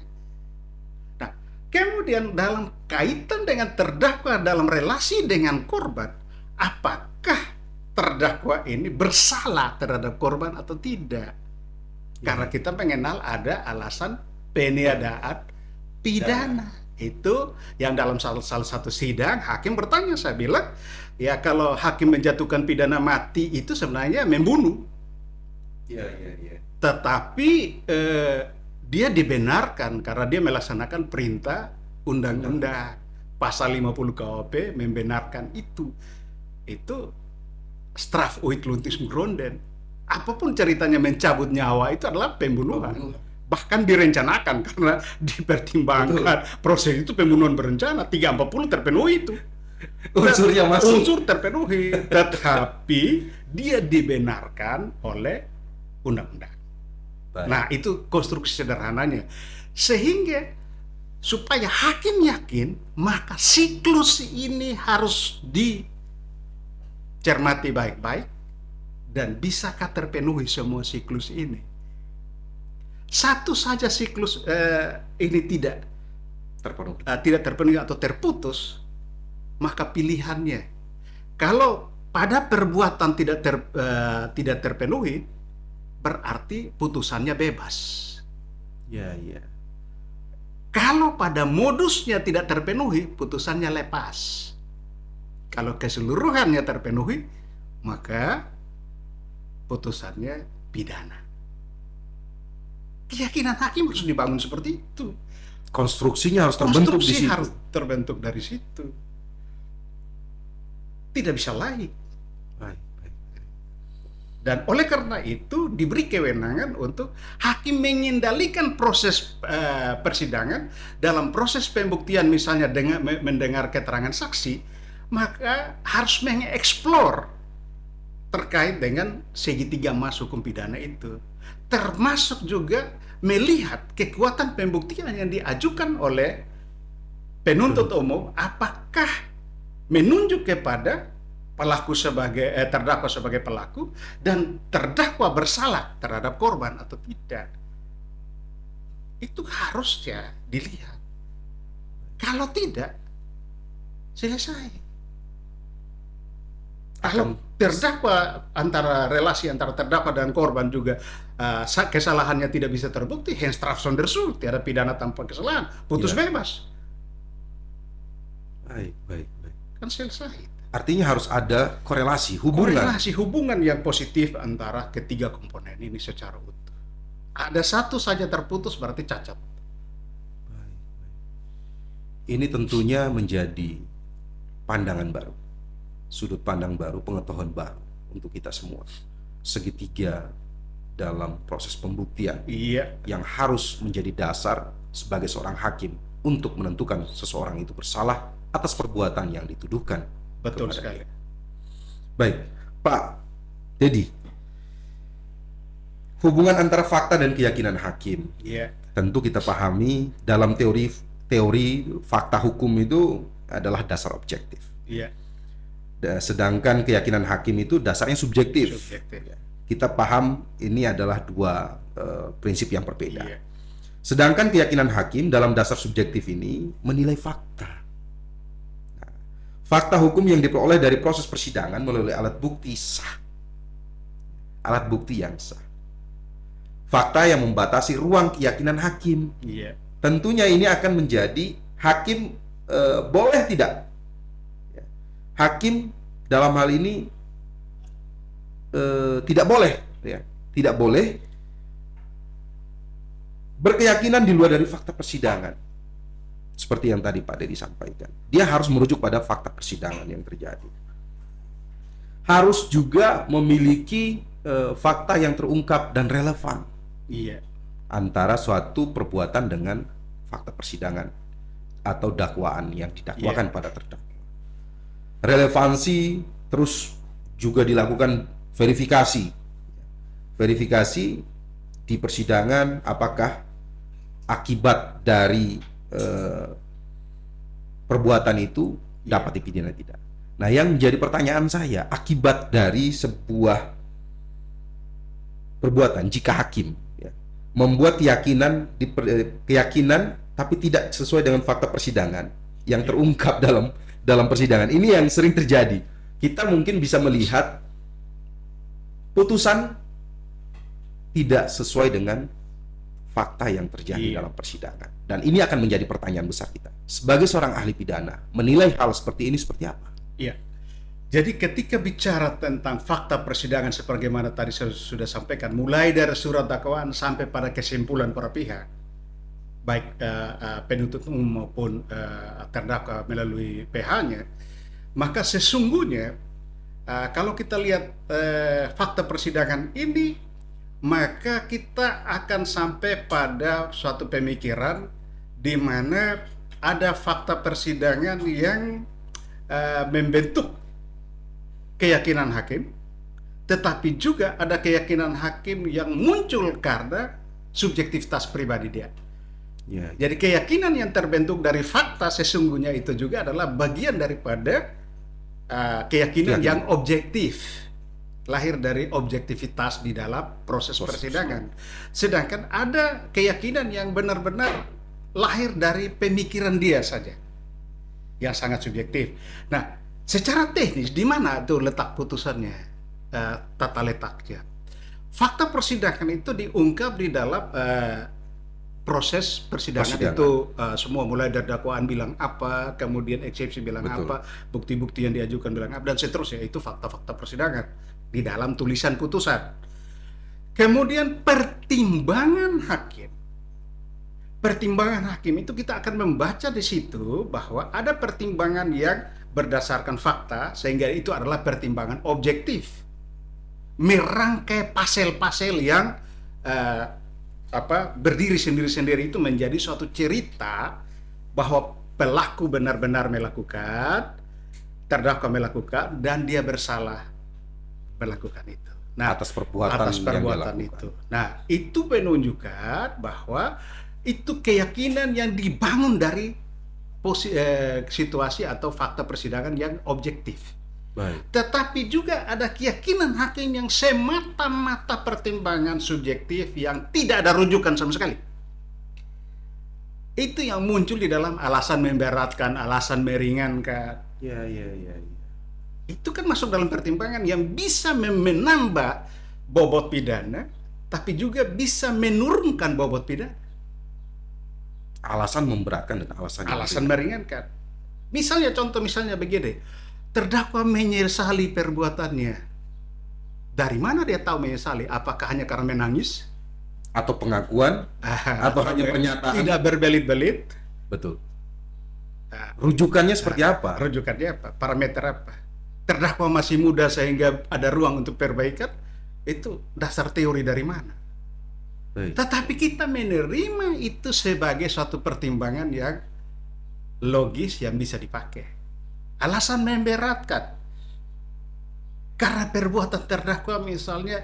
Speaker 1: Nah, kemudian dalam kaitan dengan terdakwa dalam relasi dengan korban, apakah terdakwa ini bersalah terhadap korban atau tidak? Karena kita mengenal ada alasan peniadaan pidana. Itu yang dalam salah satu sidang hakim bertanya, saya bilang, ya kalau hakim menjatuhkan pidana mati itu sebenarnya membunuh.
Speaker 2: Iya.
Speaker 1: Tetapi dia dibenarkan karena dia melaksanakan perintah undang-undang. Pasal 50 KUHP membenarkan itu. Itu strafrechtlichen. Apapun ceritanya mencabut nyawa itu adalah pembunuhan. Bahkan direncanakan karena dipertimbangkan proses itu pembunuhan berencana 340 terpenuhi itu.
Speaker 2: Unsurnya masuk.
Speaker 1: Unsur terpenuhi, tetapi dia dibenarkan oleh undang-undang.
Speaker 2: Baik.
Speaker 1: Nah, itu konstruksi sederhananya. Sehingga supaya hakim yakin, maka siklus ini harus dicermati baik-baik dan bisakah terpenuhi semua siklus ini. Satu saja siklus ini tidak terpenuhi atau terputus, maka pilihannya, kalau pada perbuatan tidak terpenuhi, berarti putusannya bebas.
Speaker 2: Iya.
Speaker 1: Kalau pada modusnya tidak terpenuhi, putusannya lepas. Kalau keseluruhannya terpenuhi, maka putusannya pidana. Keyakinan hakim harus dibangun seperti itu.
Speaker 2: Konstruksinya harus terbentuk di
Speaker 1: Konstruksi
Speaker 2: situ.
Speaker 1: harus terbentuk dari situ. Tidak bisa lain.
Speaker 2: Baik.
Speaker 1: Dan oleh karena itu diberi kewenangan untuk hakim mengendalikan proses persidangan dalam proses pembuktian, misalnya dengan mendengar keterangan saksi, maka harus mengeksplor terkait dengan segitiga emas hukum pidana itu. Termasuk juga melihat kekuatan pembuktian yang diajukan oleh penuntut umum, apakah menunjuk kepada pelaku sebagai terdakwa sebagai pelaku dan terdakwa bersalah terhadap korban atau tidak. Itu harusnya dilihat. Kalau tidak, selesai. Kalau terdakwa relasi antara terdakwa dan korban juga kesalahannya tidak bisa terbukti, Straf sonder schuld, tiada pidana tanpa kesalahan, putus bebas.
Speaker 2: Baik.
Speaker 1: Kan selesai.
Speaker 2: Artinya harus ada korelasi
Speaker 1: hubungan yang positif antara ketiga komponen ini secara utuh. Ada satu saja terputus berarti cacat.
Speaker 2: Baik. Ini tentunya menjadi pandangan baru, sudut pandang baru, pengetahuan baru untuk kita semua. Segitiga dalam proses pembuktian yang harus menjadi dasar sebagai seorang hakim untuk menentukan seseorang itu bersalah atas perbuatan yang dituduhkan.
Speaker 1: Betul sekali.
Speaker 2: Baik, Pak Dedi, hubungan antara fakta dan keyakinan hakim. Tentu kita pahami dalam teori fakta hukum itu adalah dasar objektif. Sedangkan keyakinan hakim itu dasarnya subjektif. Kita paham ini adalah dua prinsip yang berbeda. Sedangkan keyakinan hakim dalam dasar subjektif ini menilai fakta. Fakta hukum yang diperoleh dari proses persidangan melalui alat bukti sah. Alat bukti yang sah. Fakta yang membatasi ruang keyakinan hakim. Tentunya ini akan menjadi hakim boleh tidak. Hakim dalam hal ini tidak boleh, tidak boleh berkeyakinan di luar dari fakta persidangan. Seperti yang tadi Pak Dedi sampaikan, dia harus merujuk pada fakta persidangan yang terjadi. Harus juga memiliki fakta yang terungkap dan relevan antara suatu perbuatan dengan fakta persidangan atau dakwaan yang didakwakan pada terdakwa. Relevansi terus juga dilakukan verifikasi di persidangan, apakah akibat dari perbuatan itu dapat dipidana tidak. Nah, yang menjadi pertanyaan saya, akibat dari sebuah perbuatan jika hakim membuat keyakinan tapi tidak sesuai dengan fakta persidangan yang terungkap dalam persidangan, ini yang sering terjadi. Kita mungkin bisa melihat putusan tidak sesuai dengan fakta yang terjadi dalam persidangan. Dan ini akan menjadi pertanyaan besar kita. sebagai seorang ahli pidana menilai hal seperti ini seperti apa?
Speaker 1: Iya. Jadi ketika bicara tentang fakta persidangan sebagaimana tadi saya sudah sampaikan, mulai dari surat dakwaan sampai pada kesimpulan para pihak, baik penuntut umum maupun terdakwa melalui PH-nya, maka sesungguhnya kalau kita lihat fakta persidangan ini, maka kita akan sampai pada suatu pemikiran di mana ada fakta persidangan yang membentuk keyakinan hakim, tetapi juga ada keyakinan hakim yang muncul karena subjektivitas pribadi dia.
Speaker 2: Ya,
Speaker 1: Jadi keyakinan yang terbentuk dari fakta sesungguhnya itu juga adalah bagian daripada keyakinan yang objektif, lahir dari objektivitas di dalam proses persidangan. Sedangkan ada keyakinan yang benar-benar lahir dari pemikiran dia saja, yang sangat subjektif. Nah, secara teknis di mana tuh letak putusannya, tata letaknya? Fakta persidangan itu diungkap di dalam proses persidangan itu semua, mulai dari dakwaan bilang apa, kemudian eksepsi bilang apa, bukti-bukti yang diajukan bilang apa, dan seterusnya. Itu fakta-fakta persidangan di dalam tulisan putusan. Kemudian pertimbangan hakim itu kita akan membaca di situ bahwa ada pertimbangan yang berdasarkan fakta, sehingga itu adalah pertimbangan objektif, merangkai pasal-pasal yang berdiri sendiri-sendiri, itu menjadi suatu cerita bahwa pelaku benar-benar melakukan, terdakwa melakukan, dan dia bersalah melakukan itu. Nah,
Speaker 2: atas perbuatan
Speaker 1: itu. Nah, itu menunjukkan bahwa itu keyakinan yang dibangun dari situasi atau fakta persidangan yang objektif.
Speaker 2: Baik.
Speaker 1: Tetapi juga ada keyakinan hakim yang semata-mata pertimbangan subjektif yang tidak ada rujukan sama sekali. Itu yang muncul di dalam alasan memberatkan, alasan meringankan.
Speaker 2: Ya.
Speaker 1: Itu kan masuk dalam pertimbangan yang bisa menambah bobot pidana, tapi juga bisa menurunkan bobot pidana.
Speaker 2: Alasan memberatkan dan
Speaker 1: alasan meringankan. Misalnya begini, terdakwa menyesali perbuatannya. Dari mana dia tahu menyesali? Apakah hanya karena menangis?
Speaker 2: Atau pengakuan? Atau hanya pernyataan?
Speaker 1: Tidak berbelit-belit?
Speaker 2: Betul. Rujukannya seperti apa?
Speaker 1: Rujukannya apa? Parameter apa? Terdakwa masih muda sehingga ada ruang untuk perbaikan? Itu dasar teori dari mana? Tetapi kita menerima itu sebagai suatu pertimbangan yang logis yang bisa dipakai. Alasan memberatkan karena perbuatan terdakwa misalnya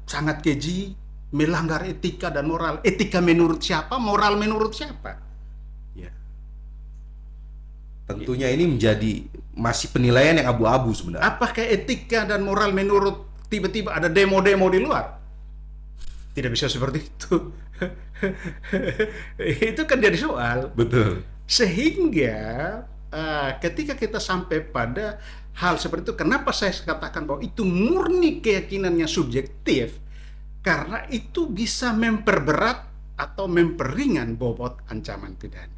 Speaker 1: sangat keji, melanggar etika dan moral. Etika menurut siapa? Moral menurut siapa?
Speaker 2: Ya. Tentunya ini menjadi masih penilaian yang abu-abu sebenarnya.
Speaker 1: Apakah etika dan moral menurut tiba-tiba ada demo-demo di luar? Tidak bisa seperti itu. Itu kan jadi soal.
Speaker 2: Betul.
Speaker 1: Sehingga ketika kita sampai pada hal seperti itu, kenapa saya katakan bahwa itu murni keyakinannya subjektif? Karena itu bisa memperberat atau memperingan bobot ancaman pidana.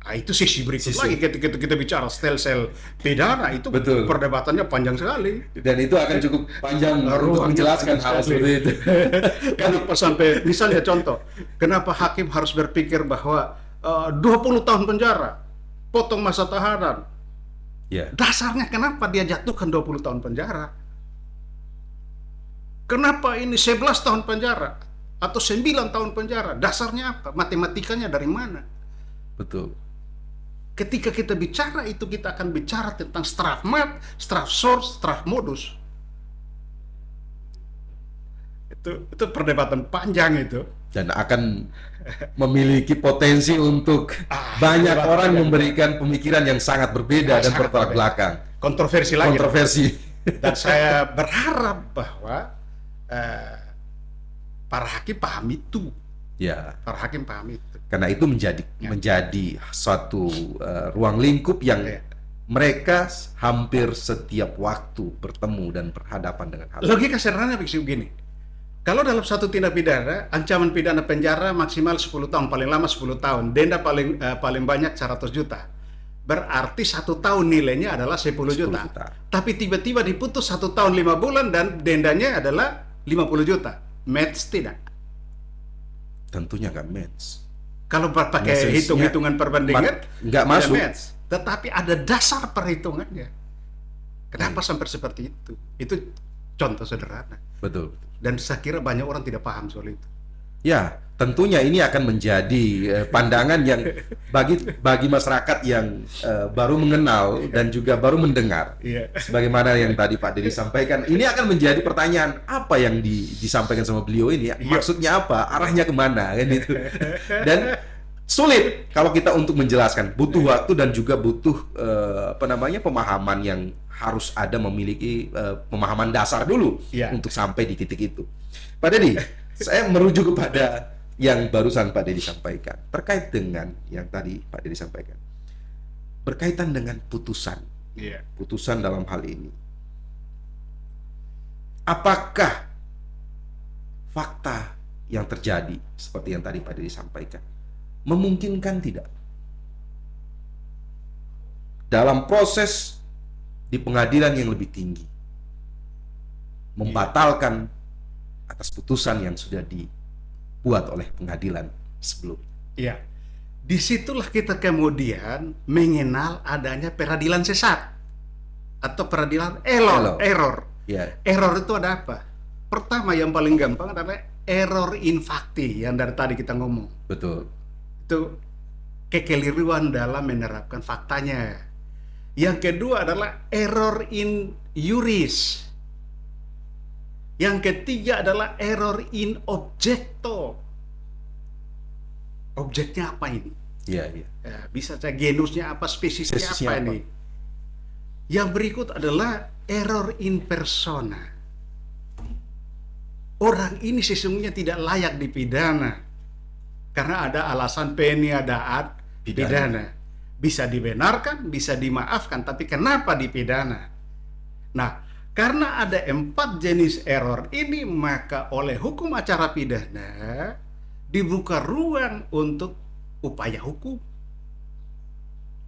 Speaker 1: Itu sisi berikut lagi ketika kita bicara sel-sel pidana, itu
Speaker 2: betul.
Speaker 1: Perdebatannya panjang sekali.
Speaker 2: Dan itu akan cukup panjang untuk menjelaskan hal seperti itu.
Speaker 1: Kenapa sampai, misalnya contoh, kenapa hakim harus berpikir bahwa 20 tahun penjara, potong masa tahanan.
Speaker 2: Yeah.
Speaker 1: Dasarnya kenapa dia jatuhkan 20 tahun penjara? Kenapa ini 11 tahun penjara atau 9 tahun penjara? Dasarnya apa? Matematikanya dari mana?
Speaker 2: Betul.
Speaker 1: Ketika kita bicara itu, kita akan bicara tentang strafmat, straf source, straf modus. Itu perdebatan panjang itu.
Speaker 2: Dan akan memiliki potensi untuk banyak orang memberikan pemikiran yang sangat berbeda dan bertolak belakang.
Speaker 1: Kontroversi lagi. Dan saya berharap bahwa para hakim paham itu.
Speaker 2: Ya.
Speaker 1: Para hakim paham itu.
Speaker 2: Karena itu menjadi suatu ruang lingkup yang mereka hampir setiap waktu bertemu dan berhadapan dengan hal.
Speaker 1: Logika sederhana begini. Kalau dalam satu tindak pidana, ancaman pidana penjara maksimal 10 tahun, paling lama 10 tahun, denda paling banyak 100 juta. Berarti 1 tahun nilainya adalah 10 juta. Tapi tiba-tiba diputus 1 tahun 5 bulan dan dendanya adalah 50 juta. Match tidak?
Speaker 2: Tentunya nggak match.
Speaker 1: Kalau pakai hitung-hitungan perbandingan,
Speaker 2: nggak masuk.
Speaker 1: Match. Tetapi ada dasar perhitungannya. Kenapa sampai seperti itu? Itu contoh sederhana.
Speaker 2: Betul.
Speaker 1: Dan saya kira banyak orang tidak paham soal itu.
Speaker 2: Ya, tentunya ini akan menjadi pandangan yang bagi masyarakat yang baru mengenal dan juga baru mendengar. Sebagaimana yang tadi Pak Dedi sampaikan, ini akan menjadi pertanyaan apa yang disampaikan sama beliau ini. Maksudnya apa? Arahnya kemana? Kan itu. Dan sulit kalau kita untuk menjelaskan. Butuh waktu dan juga butuh pemahaman yang harus ada, memiliki pemahaman dasar dulu untuk sampai di titik itu. Pak Dedi, saya merujuk kepada yang barusan Pak Dedi sampaikan terkait dengan yang tadi Pak Dedi sampaikan berkaitan dengan putusan. Putusan dalam hal ini, apakah fakta yang terjadi seperti yang tadi Pak Dedi sampaikan memungkinkan tidak dalam proses di pengadilan yang lebih tinggi membatalkan atas putusan yang sudah dibuat oleh pengadilan sebelumnya?
Speaker 1: Iya, disitulah kita kemudian mengenal adanya peradilan sesat atau peradilan error. Error itu ada apa? Pertama, yang paling gampang adalah error in facti yang dari tadi kita ngomong.
Speaker 2: Betul.
Speaker 1: Itu kekeliruan dalam menerapkan faktanya. Yang kedua adalah error in juris. Yang ketiga adalah error in objecto. Objeknya apa ini?
Speaker 2: Ya,
Speaker 1: bisa saja genusnya apa, spesiesnya apa ini? Yang berikut adalah error in persona. Orang ini sesungguhnya tidak layak dipidana karena ada alasan peniadaan pidana. Bisa dibenarkan, bisa dimaafkan, tapi kenapa dipidana? Nah, karena ada 4 jenis error ini, maka oleh hukum acara pidana dibuka ruang untuk upaya hukum.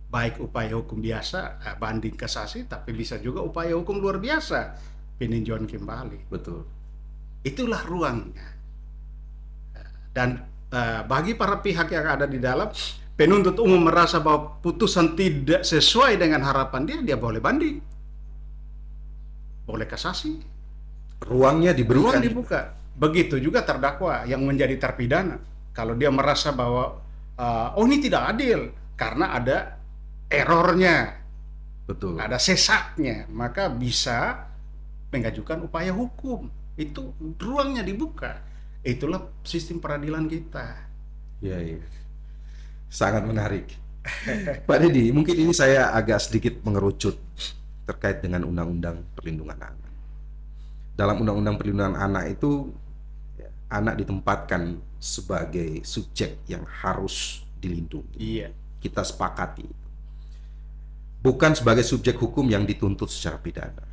Speaker 1: Baik upaya hukum biasa, banding kasasi, tapi bisa juga upaya hukum luar biasa, peninjauan kembali.
Speaker 2: Betul.
Speaker 1: Itulah ruangnya. Dan bagi para pihak yang ada di dalam, penuntut umum merasa bahwa putusan tidak sesuai dengan harapan dia boleh banding, boleh kasasi.
Speaker 2: Ruangnya diberikan.
Speaker 1: Ruang dibuka. Begitu juga terdakwa yang menjadi terpidana. Kalau dia merasa bahwa ini tidak adil karena ada errornya,
Speaker 2: betul,
Speaker 1: ada sesatnya, maka bisa mengajukan upaya hukum. Itu ruangnya dibuka. Itulah sistem peradilan kita.
Speaker 2: Iya. Sangat menarik. Pak Dedi, mungkin ini saya agak sedikit mengerucut terkait dengan Undang-Undang Perlindungan Anak. Dalam Undang-Undang Perlindungan Anak itu, anak ditempatkan sebagai subjek yang harus dilindungi.
Speaker 1: Iya.
Speaker 2: Kita sepakati. Bukan sebagai subjek hukum yang dituntut secara pidana.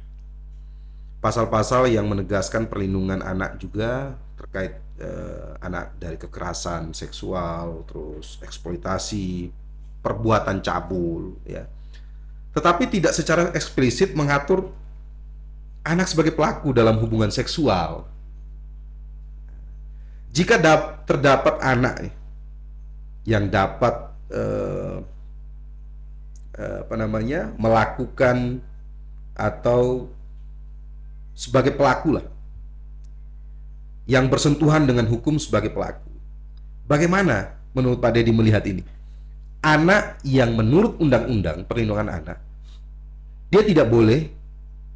Speaker 2: Pasal-pasal yang menegaskan perlindungan anak juga terkait anak dari kekerasan seksual, terus eksploitasi, perbuatan cabul, ya. Tetapi tidak secara eksplisit mengatur anak sebagai pelaku dalam hubungan seksual. Jika terdapat anak yang dapat melakukan atau sebagai pelaku lah, yang bersentuhan dengan hukum sebagai pelaku. Bagaimana menurut Pak Dedi melihat ini? Anak yang menurut Undang-Undang Perlindungan Anak, dia tidak boleh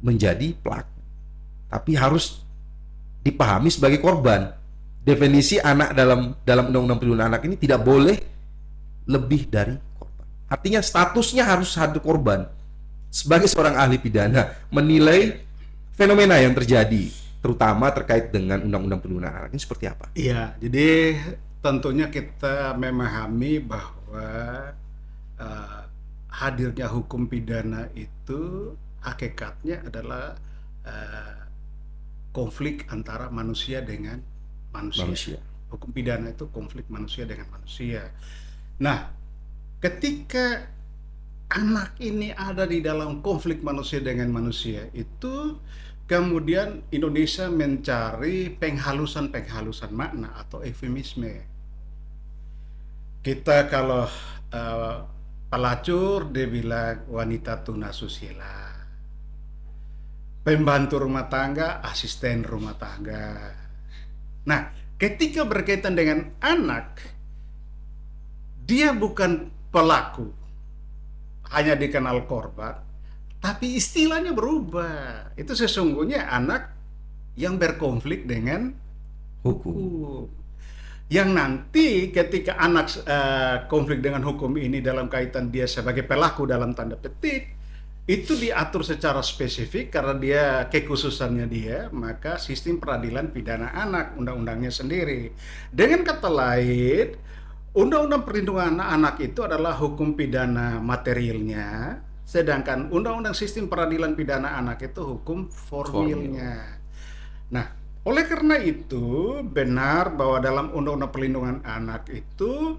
Speaker 2: menjadi pelaku, tapi harus dipahami sebagai korban. Definisi anak dalam Undang-Undang Perlindungan Anak ini tidak boleh lebih dari korban. Artinya statusnya harus satu korban. Sebagai seorang ahli pidana, menilai fenomena yang terjadi, terutama terkait dengan Undang-Undang Perlindungan Anak ini seperti apa?
Speaker 1: Iya, jadi tentunya kita memahami bahwa hadirnya hukum pidana itu hakikatnya adalah konflik antara manusia dengan manusia.
Speaker 2: Manusia.
Speaker 1: Hukum pidana itu konflik manusia dengan manusia. Nah, ketika anak ini ada di dalam konflik manusia dengan manusia, itu kemudian Indonesia mencari penghalusan makna atau eufemisme. Kita kalau pelacur dia bilang wanita tunasusila, pembantu rumah tangga asisten rumah tangga. Nah, ketika berkaitan dengan anak, dia bukan pelaku, hanya dikenal korban, tapi istilahnya berubah. Itu sesungguhnya anak yang berkonflik dengan hukum. Yang nanti ketika anak konflik dengan hukum ini dalam kaitan dia sebagai pelaku dalam tanda petik, itu diatur secara spesifik karena dia kekhususannya dia, maka sistem peradilan pidana anak, undang-undangnya sendiri. Dengan kata lain, Undang-Undang Perlindungan Anak itu adalah hukum pidana materialnya, sedangkan Undang-Undang Sistem Peradilan Pidana Anak itu hukum formilnya. Nah, oleh karena itu benar bahwa dalam Undang-Undang Perlindungan Anak itu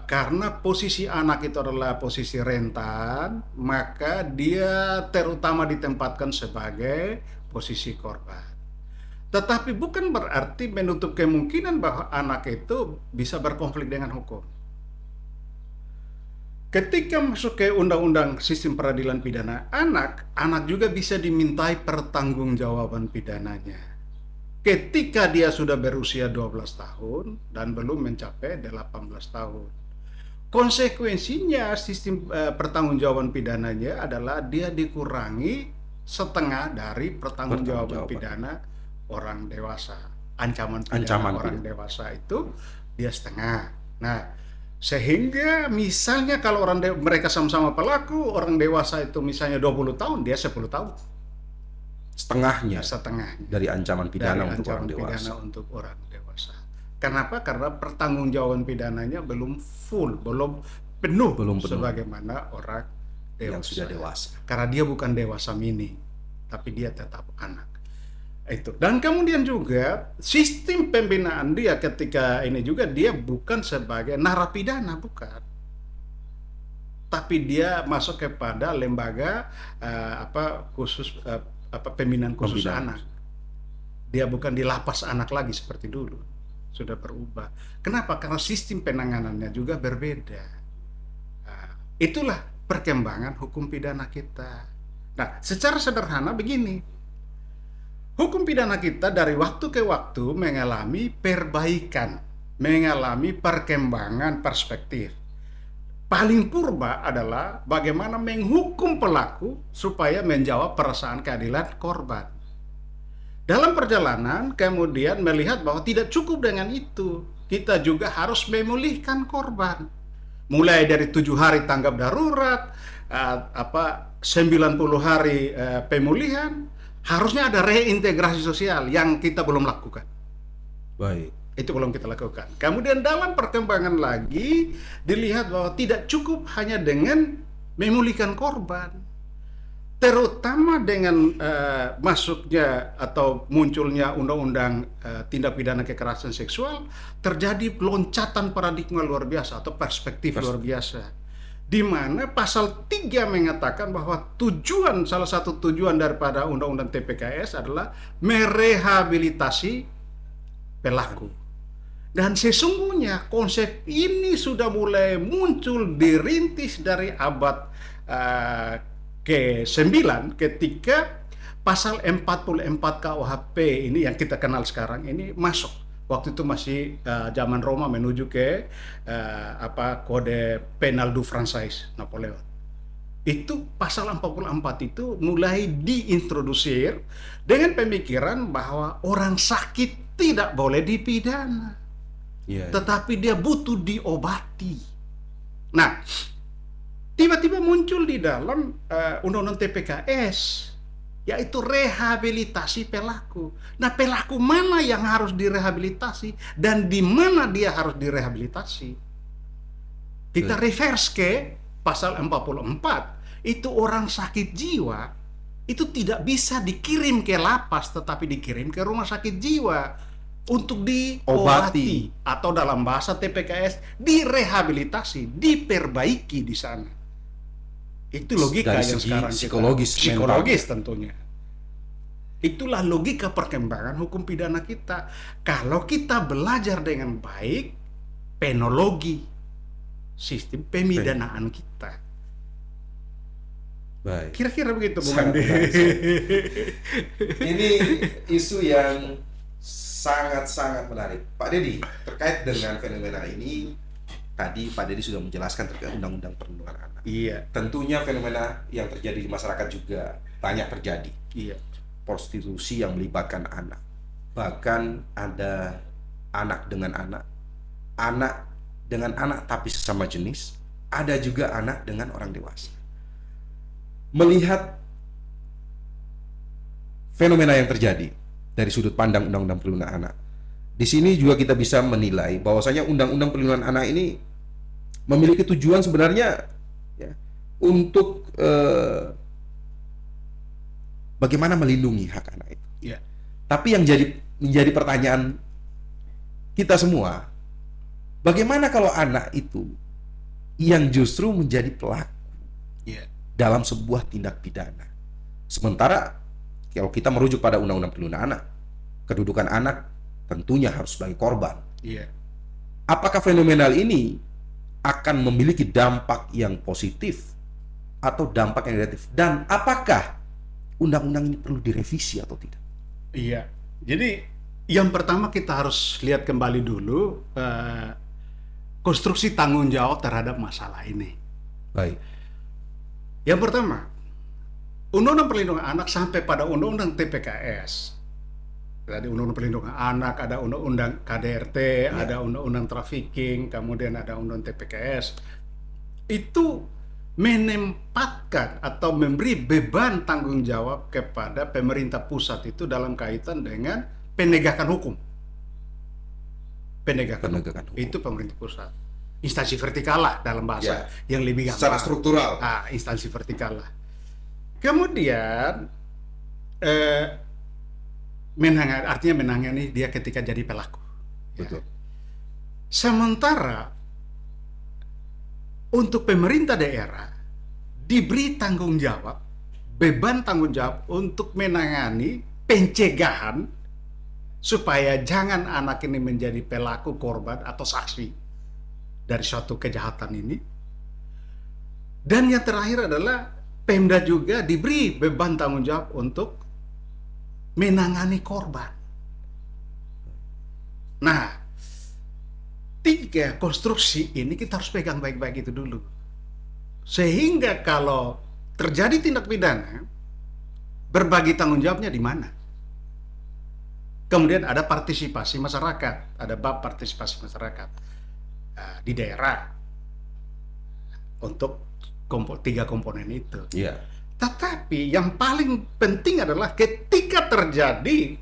Speaker 1: karena posisi anak itu adalah posisi rentan, maka dia terutama ditempatkan sebagai posisi korban. Tetapi bukan berarti menutup kemungkinan bahwa anak itu bisa berkonflik dengan hukum. Ketika masuk ke Undang-Undang Sistem Peradilan Pidana Anak, anak juga bisa dimintai pertanggungjawaban pidananya. Ketika dia sudah berusia 12 tahun dan belum mencapai 18 tahun. Konsekuensinya sistem pertanggungjawaban pidananya adalah dia dikurangi setengah dari pertanggungjawaban pidana orang dewasa. Ancaman pidana orang dewasa itu dia setengah. Nah, sehingga misalnya kalau mereka sama-sama pelaku, orang dewasa itu misalnya 20 tahun, dia 10 tahun.
Speaker 2: Setengahnya dari ancaman pidana
Speaker 1: untuk orang dewasa. Kenapa? Karena pertanggungjawaban pidananya belum full, belum penuh sebagaimana orang dewasa.
Speaker 2: Yang sudah dewasa.
Speaker 1: Karena dia bukan dewasa mini, tapi dia tetap anak. Itu. Dan kemudian juga sistem pembinaan dia ketika ini juga dia bukan sebagai narapidana, bukan. Tapi dia masuk kepada lembaga khusus pembinaan khusus anak. Dia bukan di lapas anak lagi seperti dulu. Sudah berubah. Kenapa? Karena sistem penanganannya juga berbeda. Itulah perkembangan hukum pidana kita. Nah, secara sederhana begini. Hukum pidana kita dari waktu ke waktu mengalami perbaikan, mengalami perkembangan perspektif. Paling purba adalah bagaimana menghukum pelaku supaya menjawab perasaan keadilan korban. Dalam perjalanan kemudian melihat bahwa tidak cukup dengan itu, kita juga harus memulihkan korban. Mulai dari 7 hari tanggap darurat, 90 hari pemulihan, harusnya ada reintegrasi sosial yang kita belum lakukan.
Speaker 2: Baik.
Speaker 1: Itu belum kita lakukan. Kemudian dalam perkembangan lagi dilihat bahwa tidak cukup hanya dengan memulihkan korban. Terutama dengan masuknya atau munculnya undang-undang tindak pidana kekerasan seksual, terjadi loncatan paradigma luar biasa atau perspektif luar biasa. Di mana pasal 3 mengatakan bahwa salah satu tujuan daripada undang-undang TPKS adalah merehabilitasi pelaku. Dan sesungguhnya konsep ini sudah mulai muncul dirintis dari abad ke-9 ketika pasal 44 KUHP ini yang kita kenal sekarang ini masuk. Waktu itu masih zaman Roma menuju ke kode penal du franchise Napoleon. Itu pasal 44 itu mulai diintrodusir dengan pemikiran bahwa orang sakit tidak boleh dipidana. Tetapi dia butuh diobati. Nah, tiba-tiba muncul di dalam undang-undang TPKS yaitu rehabilitasi pelaku. Nah, pelaku mana yang harus direhabilitasi dan di mana dia harus direhabilitasi? Kita reverse ke pasal 44. Itu orang sakit jiwa itu tidak bisa dikirim ke lapas, tetapi dikirim ke rumah sakit jiwa untuk diobati atau dalam bahasa TPKS direhabilitasi, diperbaiki di sana. Itu logika
Speaker 2: dari
Speaker 1: yang
Speaker 2: segi
Speaker 1: sekarang psikologis tentunya. Itulah logika perkembangan hukum pidana kita. Kalau kita belajar dengan baik penologi sistem pemidanaan kita.
Speaker 2: Baik.
Speaker 1: Kira-kira begitu, Bung
Speaker 2: Sangat
Speaker 1: Andi.
Speaker 2: menarik. Ini isu yang sangat-sangat menarik. Pak Dedi, terkait dengan fenomena ini, tadi Pak Dedi sudah menjelaskan terkait Undang-Undang Perlindungan Anak.
Speaker 1: Iya,
Speaker 2: Tentunya fenomena yang terjadi di masyarakat juga banyak terjadi.
Speaker 1: iya,
Speaker 2: Prostitusi yang melibatkan anak. Bahkan ada anak dengan anak, anak dengan anak tapi sesama jenis, ada juga anak dengan orang dewasa. Melihat fenomena yang terjadi dari sudut pandang Undang-Undang Perlindungan Anak, di sini juga kita bisa menilai bahwasanya Undang-Undang Perlindungan Anak ini memiliki tujuan sebenarnya ya, untuk bagaimana melindungi hak anak itu.
Speaker 1: iya.
Speaker 2: Tapi yang menjadi pertanyaan kita semua, bagaimana kalau anak itu yang justru menjadi pelaku
Speaker 1: Iya.
Speaker 2: dalam sebuah tindak pidana? Sementara kalau kita merujuk pada Undang-Undang Perlindungan Anak, kedudukan anak tentunya harus sebagai korban.
Speaker 1: Iya.
Speaker 2: Apakah fenomenal ini akan memiliki dampak yang positif atau dampak yang negatif? Dan apakah undang-undang ini perlu direvisi atau tidak?
Speaker 1: Iya. Jadi yang pertama kita harus lihat kembali dulu konstruksi tanggung jawab terhadap masalah ini.
Speaker 2: Baik.
Speaker 1: Yang pertama, Undang-Undang Perlindungan Anak sampai pada Undang-Undang TPKS. Tadi Undang-Undang Perlindungan Anak, ada Undang-Undang KDRT, ada Undang-Undang Trafficking, kemudian ada Undang-Undang TPKS. Itu menempatkan atau memberi beban tanggung jawab kepada pemerintah pusat itu dalam kaitan dengan penegakan hukum. Penegakan hukum. Itu pemerintah pusat. Instansi vertikal lah dalam bahasa yang lebih gampang.
Speaker 2: Secara struktural.
Speaker 1: Instansi vertikal lah. Kemudian artinya menangani dia ketika jadi pelaku.
Speaker 2: Betul.
Speaker 1: Ya. Sementara untuk pemerintah daerah diberi tanggung jawab, beban tanggung jawab untuk menangani pencegahan supaya jangan anak ini menjadi pelaku, korban atau saksi dari suatu kejahatan ini. Dan yang terakhir adalah Pemda juga diberi beban tanggung jawab untuk menangani korban. Nah, 3 konstruksi ini kita harus pegang baik-baik itu dulu. Sehingga kalau terjadi tindak pidana, berbagi tanggung jawabnya di mana? Kemudian ada partisipasi masyarakat, ada bab partisipasi masyarakat di daerah untuk 3 komponen itu.
Speaker 2: Iya.
Speaker 1: Tetapi yang paling penting adalah ketika terjadi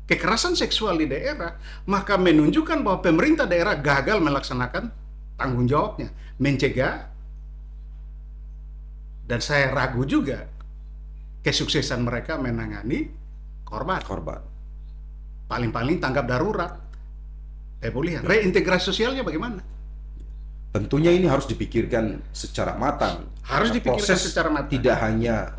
Speaker 1: kekerasan seksual di daerah, maka menunjukkan bahwa pemerintah daerah gagal melaksanakan tanggung jawabnya, mencegah. Dan saya ragu juga kesuksesan mereka menangani korban. Paling-paling tanggap darurat, pemulihan, reintegrasi sosialnya bagaimana?
Speaker 2: Tentunya ini harus dipikirkan secara matang.
Speaker 1: Harus dipikirkan secara matang.
Speaker 2: Tidak hanya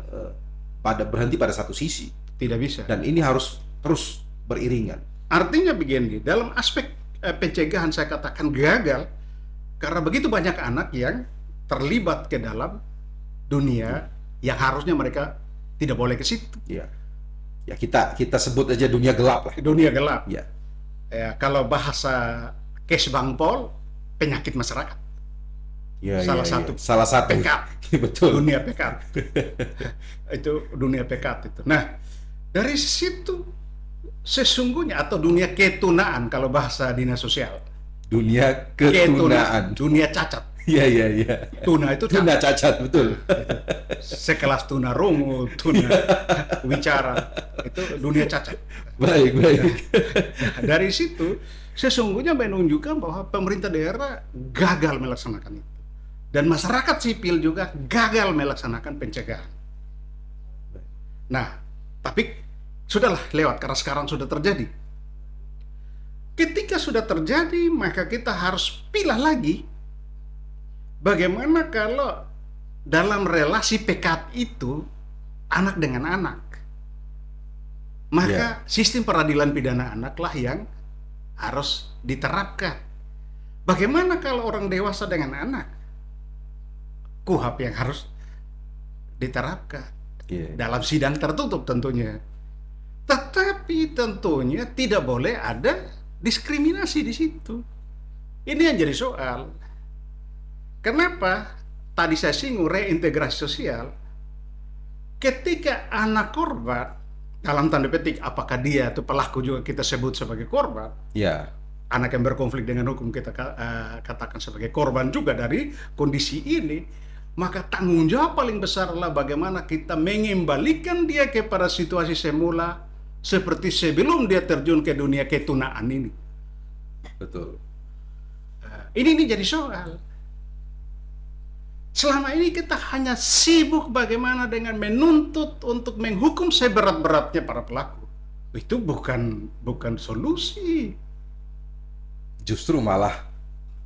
Speaker 2: berhenti pada satu sisi.
Speaker 1: Tidak bisa.
Speaker 2: Dan ini harus terus beriringan.
Speaker 1: Artinya begini, dalam aspek pencegahan saya katakan gagal karena begitu banyak anak yang terlibat ke dalam dunia yang harusnya mereka tidak boleh ke situ.
Speaker 2: Ya, ya kita sebut aja dunia gelap lah.
Speaker 1: Dunia gelap.
Speaker 2: Ya.
Speaker 1: Ya, kalau bahasa Kes Bang Pol, penyakit masyarakat.
Speaker 2: Ya,
Speaker 1: Salah satu pekat.
Speaker 2: Betul.
Speaker 1: Dunia pekat. Itu dunia pekat itu. Nah, dari situ sesungguhnya atau dunia ketunaan kalau bahasa dinas sosial.
Speaker 2: Dunia ketunaan.
Speaker 1: Dunia cacat.
Speaker 2: Iya.
Speaker 1: Tuna itu
Speaker 2: tuna cacat, betul.
Speaker 1: Sekelas tuna rungu, tuna wicara, itu dunia cacat.
Speaker 2: Baik.
Speaker 1: Nah, dari situ sesungguhnya menunjukkan bahwa pemerintah daerah gagal melaksanakan itu. Dan masyarakat sipil juga gagal melaksanakan pencegahan. Nah, tapi sudahlah lewat karena sekarang sudah terjadi. Ketika sudah terjadi, maka kita harus pilah lagi bagaimana kalau dalam relasi PKAT itu anak dengan anak. Maka sistem peradilan pidana anaklah yang harus diterapkan. Bagaimana kalau orang dewasa dengan anak? KUHP yang harus diterapkan dalam sidang tertutup tentunya. Tetapi tentunya tidak boleh ada diskriminasi di situ. Ini yang jadi soal. Kenapa? Tadi saya singgung reintegrasi sosial. Ketika anak korban, dalam tanda petik, apakah dia atau pelaku juga kita sebut sebagai korban?
Speaker 2: Ya.
Speaker 1: Anak yang berkonflik dengan hukum kita katakan sebagai korban juga dari kondisi ini. Maka tanggung jawab paling besar adalah bagaimana kita mengembalikan dia kepada situasi semula seperti sebelum dia terjun ke dunia ketunaan ini.
Speaker 2: Betul.
Speaker 1: Ini jadi soal. Selama ini kita hanya sibuk bagaimana dengan menuntut untuk menghukum seberat-beratnya para pelaku. Itu bukan solusi.
Speaker 2: Justru malah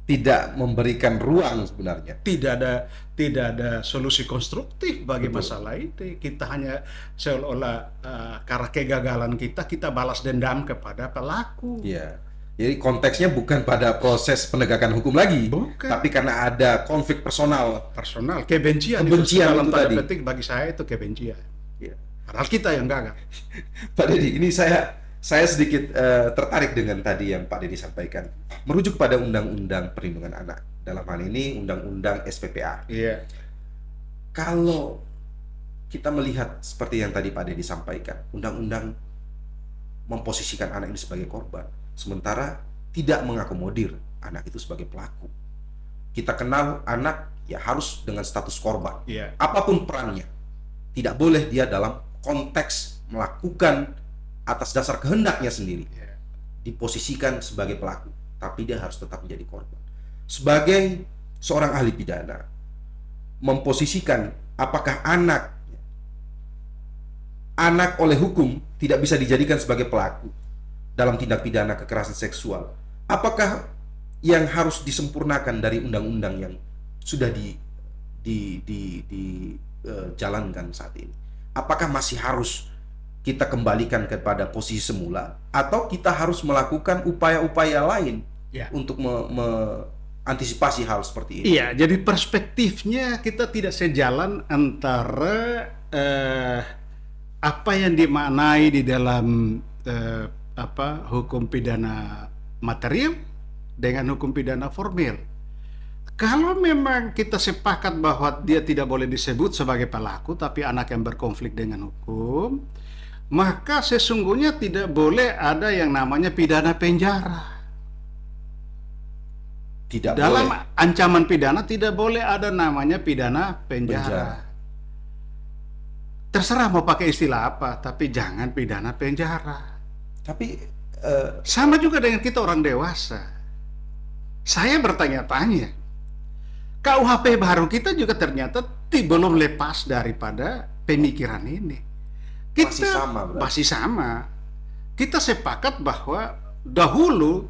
Speaker 2: tidak memberikan ruang sebenarnya.
Speaker 1: Tidak ada solusi konstruktif bagi masalah itu. Kita hanya seolah-olah karena kegagalan kita balas dendam kepada pelaku.
Speaker 2: Iya. Jadi konteksnya bukan pada proses penegakan hukum lagi, tapi karena ada konflik personal,
Speaker 1: kebencian dalam tanda petik bagi saya itu kebencian.
Speaker 2: Iya.
Speaker 1: Padahal kita yang gagal.
Speaker 2: Pak Dedi, ini saya sedikit tertarik dengan tadi yang Pak Dedi sampaikan, merujuk pada Undang-Undang Perlindungan Anak. Dalam hal ini Undang-Undang SPPA.
Speaker 1: Iya.
Speaker 2: Kalau kita melihat seperti yang tadi Pak Dedi sampaikan, Undang-Undang memposisikan anak ini sebagai korban, sementara tidak mengakomodir anak itu sebagai pelaku. Kita kenal anak ya harus dengan status korban.
Speaker 1: Iya.
Speaker 2: Apapun perannya, tidak boleh dia dalam konteks melakukan atas dasar kehendaknya sendiri, diposisikan sebagai pelaku, tapi dia harus tetap menjadi korban. Sebagai seorang ahli pidana, memposisikan apakah anak oleh hukum tidak bisa dijadikan sebagai pelaku dalam tindak pidana kekerasan seksual. Apakah yang harus disempurnakan dari undang-undang yang sudah dijalankan saat ini? Apakah masih harus kita kembalikan kepada posisi semula, atau kita harus melakukan upaya-upaya lain untuk mengantisipasi hal seperti ini?
Speaker 1: Iya, jadi perspektifnya kita tidak sejalan antara apa yang dimaknai di dalam hukum pidana material dengan hukum pidana formil. Kalau memang kita sepakat bahwa dia tidak boleh disebut sebagai pelaku tapi anak yang berkonflik dengan hukum, maka sesungguhnya tidak boleh ada yang namanya pidana penjara. Dalam ancaman pidana tidak boleh ada namanya pidana penjara. Terserah mau pakai istilah apa, tapi jangan pidana penjara.
Speaker 2: Tapi
Speaker 1: sama juga dengan kita orang dewasa. Saya bertanya-tanya, KUHP baru kita juga ternyata belum lepas daripada pemikiran ini. Kita masih sama. Kita sepakat bahwa dahulu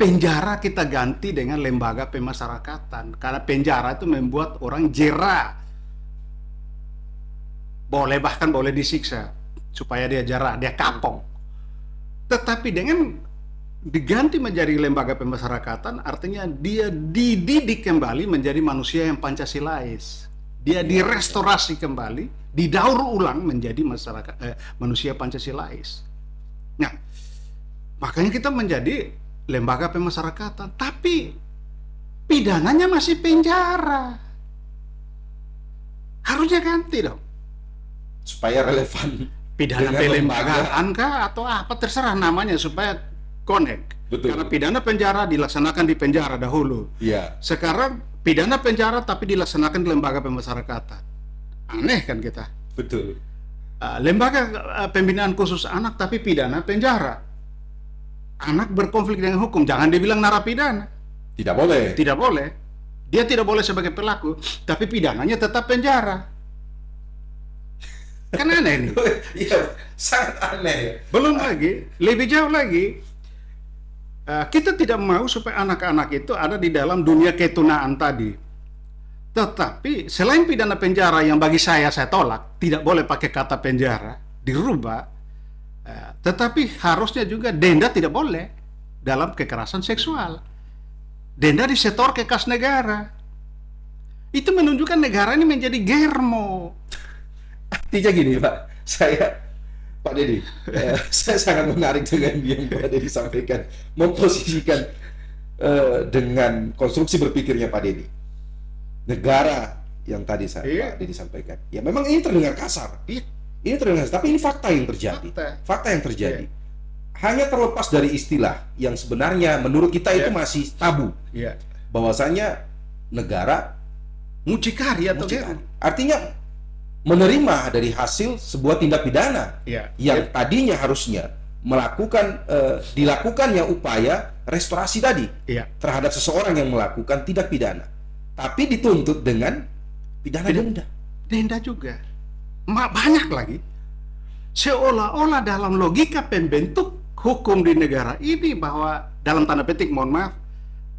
Speaker 1: penjara kita ganti dengan lembaga pemasyarakatan, karena penjara itu membuat orang jera. Bahkan boleh disiksa supaya dia jera, dia kapok. Tetapi dengan diganti menjadi lembaga pemasyarakatan, artinya dia dididik kembali menjadi manusia yang Pancasilais. Dia direstorasi kembali, didaur ulang menjadi manusia Pancasilais. Nah, makanya kita menjadi lembaga pemasyarakatan, tapi pidananya masih penjara. Harusnya ganti dong.
Speaker 2: Supaya relevan.
Speaker 1: Pidana pelembagaan kah atau apa, terserah namanya supaya connect.
Speaker 2: Betul.
Speaker 1: Karena pidana penjara dilaksanakan di penjara dahulu.
Speaker 2: Iya.
Speaker 1: Sekarang pidana penjara tapi dilaksanakan di lembaga pemasyarakatan. Aneh kan kita?
Speaker 2: Betul.
Speaker 1: Lembaga pembinaan khusus anak tapi pidana penjara. Anak berkonflik dengan hukum, jangan dibilang narapidana.
Speaker 2: Tidak boleh.
Speaker 1: Tidak boleh. Dia tidak boleh sebagai pelaku, tapi pidananya tetap penjara. Kan aneh nih.
Speaker 2: Iya, sangat aneh.
Speaker 1: Belum lagi, lebih jauh lagi, kita tidak mau supaya anak-anak itu ada di dalam dunia ketunaan tadi. Tetapi selain pidana penjara yang bagi saya tolak, tidak boleh pakai kata penjara, dirubah. Tetapi harusnya juga denda tidak boleh dalam kekerasan seksual. Denda disetor ke kas negara. Itu menunjukkan negara ini menjadi germo.
Speaker 2: Artinya gini Pak, Pak Deddy, saya sangat menarik dengan yang Pak Deddy sampaikan, memposisikan dengan konstruksi berpikirnya Pak Deddy. Negara yang tadi
Speaker 1: Iya.
Speaker 2: Pak Deddy sampaikan, ya memang ini terdengar kasar.
Speaker 1: Iya.
Speaker 2: Ini terdengar kasar, tapi ini fakta yang terjadi. Fakta yang terjadi. Hanya terlepas dari istilah yang sebenarnya menurut kita itu masih tabu.
Speaker 1: Iya.
Speaker 2: Bahwasanya negara
Speaker 1: Mucikari atau
Speaker 2: mucikari. Artinya menerima dari hasil sebuah tindak pidana
Speaker 1: Iya.
Speaker 2: yang tadinya harusnya melakukan dilakukannya upaya restorasi tadi
Speaker 1: Iya.
Speaker 2: terhadap seseorang yang melakukan tindak pidana, tapi dituntut dengan pidana denda.
Speaker 1: Denda juga. Banyak lagi. Seolah-olah dalam logika pembentuk hukum di negara ini bahwa dalam tanda petik, mohon maaf,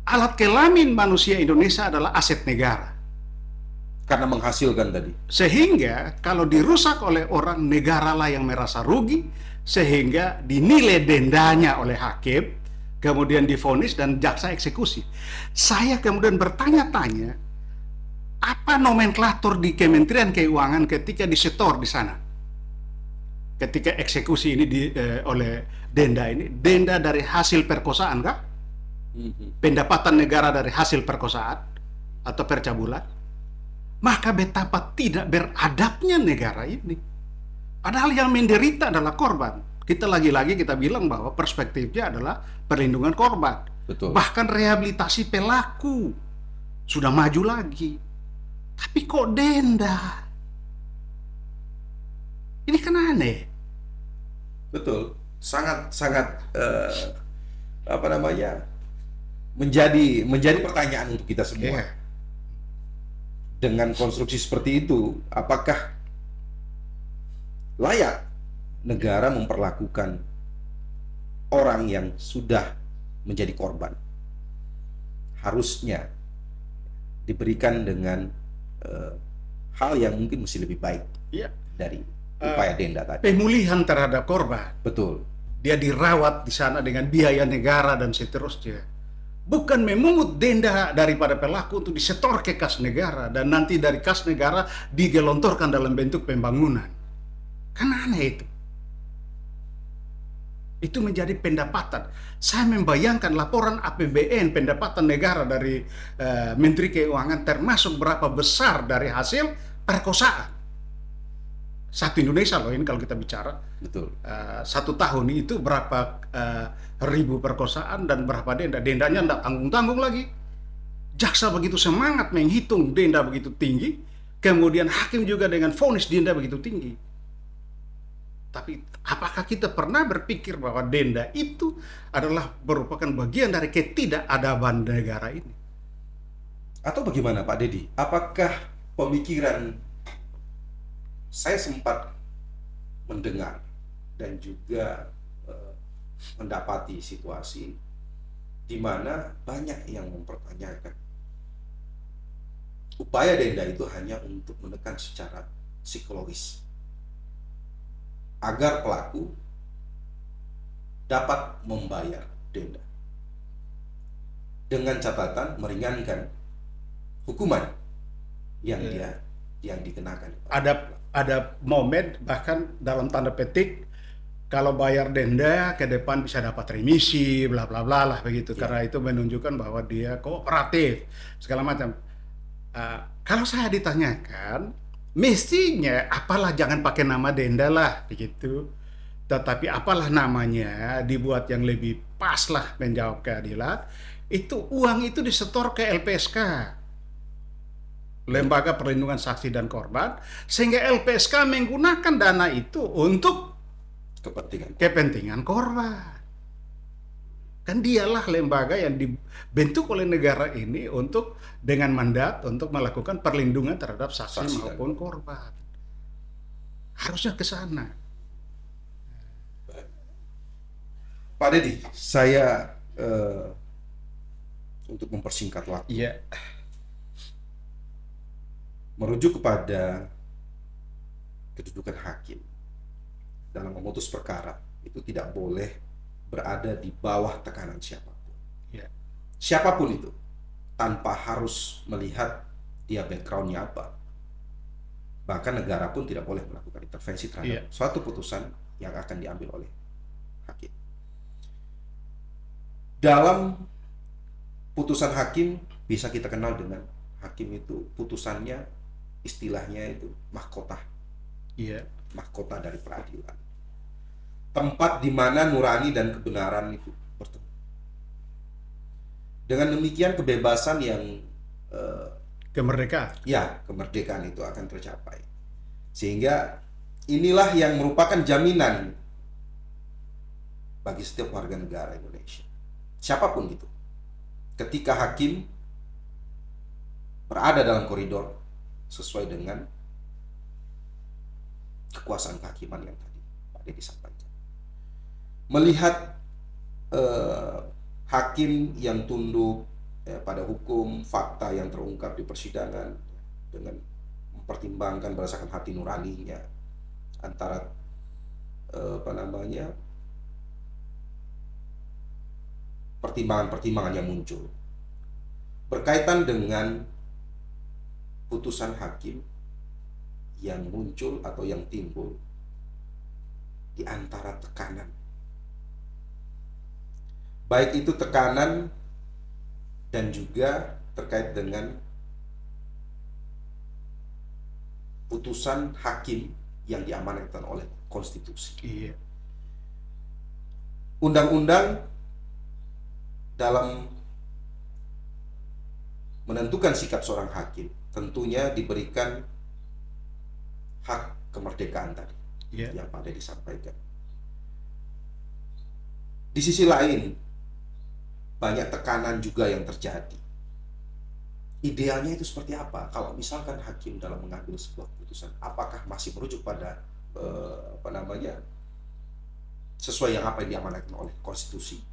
Speaker 1: alat kelamin manusia Indonesia adalah aset negara.
Speaker 2: Karena menghasilkan tadi.
Speaker 1: Sehingga kalau dirusak oleh orang, negara lah yang merasa rugi, sehingga dinilai dendanya oleh hakim, kemudian divonis dan jaksa eksekusi. Saya kemudian bertanya-tanya, apa nomenklatur di Kementerian Keuangan ketika disetor di sana? Ketika eksekusi ini oleh denda ini, denda dari hasil perkosaan kah? Pendapatan negara dari hasil perkosaan atau percabulan? Maka betapa tidak beradabnya negara ini. Padahal yang menderita adalah korban. Kita lagi-lagi kita bilang bahwa perspektifnya adalah perlindungan korban.
Speaker 2: Betul.
Speaker 1: Bahkan rehabilitasi pelaku sudah maju lagi. Tapi kok denda? Ini kan aneh.
Speaker 2: Betul. Sangat apa namanya? menjadi pertanyaan untuk kita semua.
Speaker 1: Iya.
Speaker 2: Dengan konstruksi seperti itu, apakah layak negara memperlakukan orang yang sudah menjadi korban? Harusnya diberikan dengan hal yang mungkin mesti lebih baik
Speaker 1: Iya.
Speaker 2: dari upaya denda tadi.
Speaker 1: Pemulihan terhadap korban.
Speaker 2: Betul.
Speaker 1: Dia dirawat di sana dengan biaya negara dan seterusnya. Bukan memungut denda daripada pelaku untuk disetor ke kas negara dan nanti dari kas negara digelontorkan dalam bentuk pembangunan. Kan aneh itu. Itu menjadi pendapatan. Saya membayangkan laporan APBN pendapatan negara dari Menteri Keuangan termasuk berapa besar dari hasil perkosaan. Satu Indonesia loh ini kalau kita bicara.
Speaker 2: Betul.
Speaker 1: 1 tahun itu berapa ribu perkosaan dan berapa denda. Dendanya tidak tanggung-tanggung lagi. Jaksa begitu semangat menghitung denda begitu tinggi, kemudian hakim juga dengan vonis denda begitu tinggi. Tapi apakah kita pernah berpikir bahwa denda itu adalah merupakan bagian dari ketidakadaban negara ini?
Speaker 2: Atau bagaimana Pak Deddy? Apakah pemikiran saya sempat mendengar dan juga mendapati situasi di mana banyak yang mempertanyakan upaya denda itu hanya untuk menekan secara psikologis agar pelaku dapat membayar denda dengan catatan meringankan hukuman yang dikenakan.
Speaker 1: Ada momen bahkan dalam tanda petik kalau bayar denda ke depan bisa dapat remisi bla bla bla lah begitu, karena itu menunjukkan bahwa dia kooperatif segala macam. Kalau saya ditanyakan, mestinya apalah jangan pakai nama denda lah begitu, tetapi apalah namanya dibuat yang lebih pas lah menjawab keadilan. Itu uang itu disetor ke LPSK, Lembaga Perlindungan Saksi dan Korban, sehingga LPSK menggunakan dana itu untuk kepentingan korban. Kan dialah lembaga yang dibentuk oleh negara ini untuk dengan mandat untuk melakukan perlindungan terhadap saksi maupun korban. Harusnya ke sana.
Speaker 2: Pak Deddy, saya untuk mempersingkat waktu,
Speaker 1: Iya,
Speaker 2: merujuk kepada kedudukan hakim dalam memutus perkara itu tidak boleh berada di bawah tekanan siapapun.
Speaker 1: iya,
Speaker 2: Siapapun itu, tanpa harus melihat dia backgroundnya apa. Bahkan negara pun tidak boleh melakukan intervensi terhadap suatu putusan yang akan diambil oleh hakim. Dalam putusan hakim bisa kita kenal dengan hakim itu putusannya istilahnya itu mahkota.
Speaker 1: iya,
Speaker 2: Mahkota dari peradilan. Tempat di mana nurani dan kebenaran itu bertemu. Dengan demikian kebebasan yang
Speaker 1: kemerdekaan.
Speaker 2: kemerdekaan itu akan tercapai. Sehingga inilah yang merupakan jaminan bagi setiap warga negara Indonesia. Siapapun itu. Ketika hakim berada dalam koridor sesuai dengan kekuasaan kehakiman yang tadi Pak Deddy sampaikan. Melihat hakim yang tunduk pada hukum, fakta yang terungkap di persidangan dengan mempertimbangkan berdasarkan hati nuraninya antara pertimbangan-pertimbangan yang muncul berkaitan dengan putusan hakim yang muncul atau yang timbul di antara tekanan. Baik itu tekanan dan juga terkait dengan putusan hakim yang diamanatkan oleh konstitusi.
Speaker 1: Iya,
Speaker 2: Undang-undang dalam menentukan sikap seorang hakim tentunya diberikan hak kemerdekaan tadi yang Pak Deddy sampaikan. Di sisi lain, banyak tekanan juga yang terjadi. Idealnya itu seperti apa? Kalau misalkan hakim dalam mengambil sebuah putusan, apakah masih merujuk pada sesuai yang apa yang diamanatkan oleh konstitusi,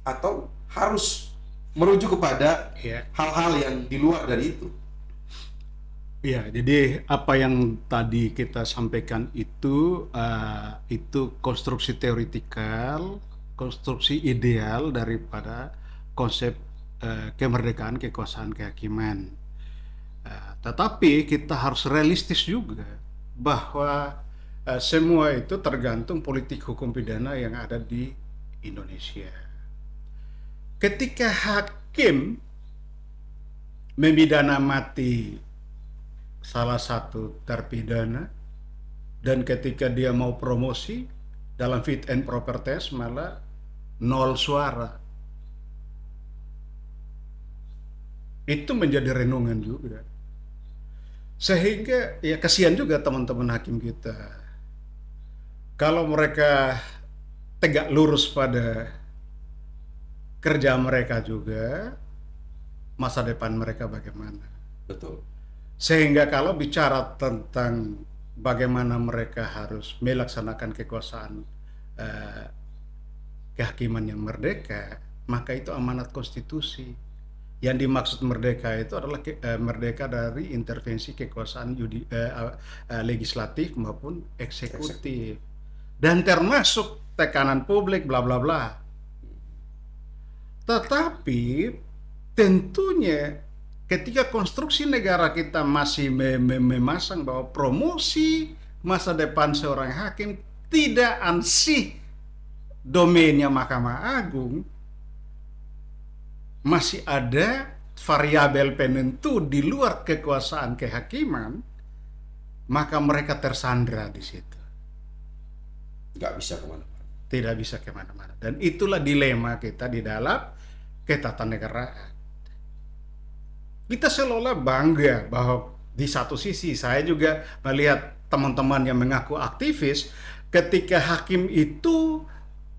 Speaker 2: atau harus merujuk kepada hal-hal yang di luar dari itu?
Speaker 1: Iya, jadi apa yang tadi kita sampaikan itu konstruksi teoritikal, konstruksi ideal daripada konsep kemerdekaan, kekuasaan, kehakiman. Tetapi kita harus realistis juga bahwa semua itu tergantung politik hukum pidana yang ada di Indonesia. Ketika hakim memidana mati salah satu terpidana dan ketika dia mau promosi dalam fit and proper test malah 0 suara, itu menjadi renungan juga, sehingga ya kasihan juga teman-teman hakim kita kalau mereka tegak lurus pada kerja mereka juga, masa depan mereka bagaimana.
Speaker 2: Betul.
Speaker 1: Sehingga kalau bicara tentang bagaimana mereka harus melaksanakan kekuasaan kehakiman yang merdeka, maka itu amanat konstitusi. Yang dimaksud merdeka itu adalah merdeka dari intervensi kekuasaan legislatif maupun eksekutif. Dan termasuk tekanan publik bla bla bla. Tetapi tentunya ketika konstruksi negara kita masih memasang bahwa promosi masa depan seorang hakim tidak ansih domainnya Mahkamah Agung, masih ada variabel penentu di luar kekuasaan kehakiman, maka mereka tersandra di situ.
Speaker 2: Nggak bisa kemana-mana.
Speaker 1: Tidak bisa kemana-mana. Dan itulah dilema kita di dalam ketatanegaraan. Kita seolah-olah bangga bahwa di satu sisi saya juga melihat teman-teman yang mengaku aktivis, ketika hakim itu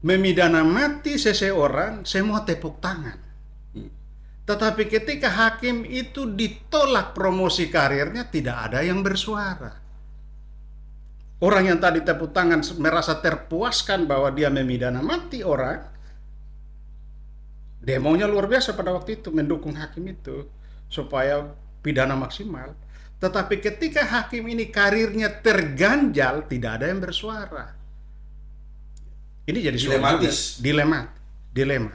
Speaker 1: memidana mati seseorang, semua tepuk tangan. Tetapi ketika hakim itu ditolak promosi karirnya, tidak ada yang bersuara. Orang yang tadi tepuk tangan merasa terpuaskan bahwa dia memidana mati orang, demonya luar biasa pada waktu itu mendukung hakim itu supaya pidana maksimal. Tetapi ketika hakim ini karirnya terganjal, tidak ada yang bersuara. Ini jadi soal juga,
Speaker 2: Dilematis.
Speaker 1: dilema.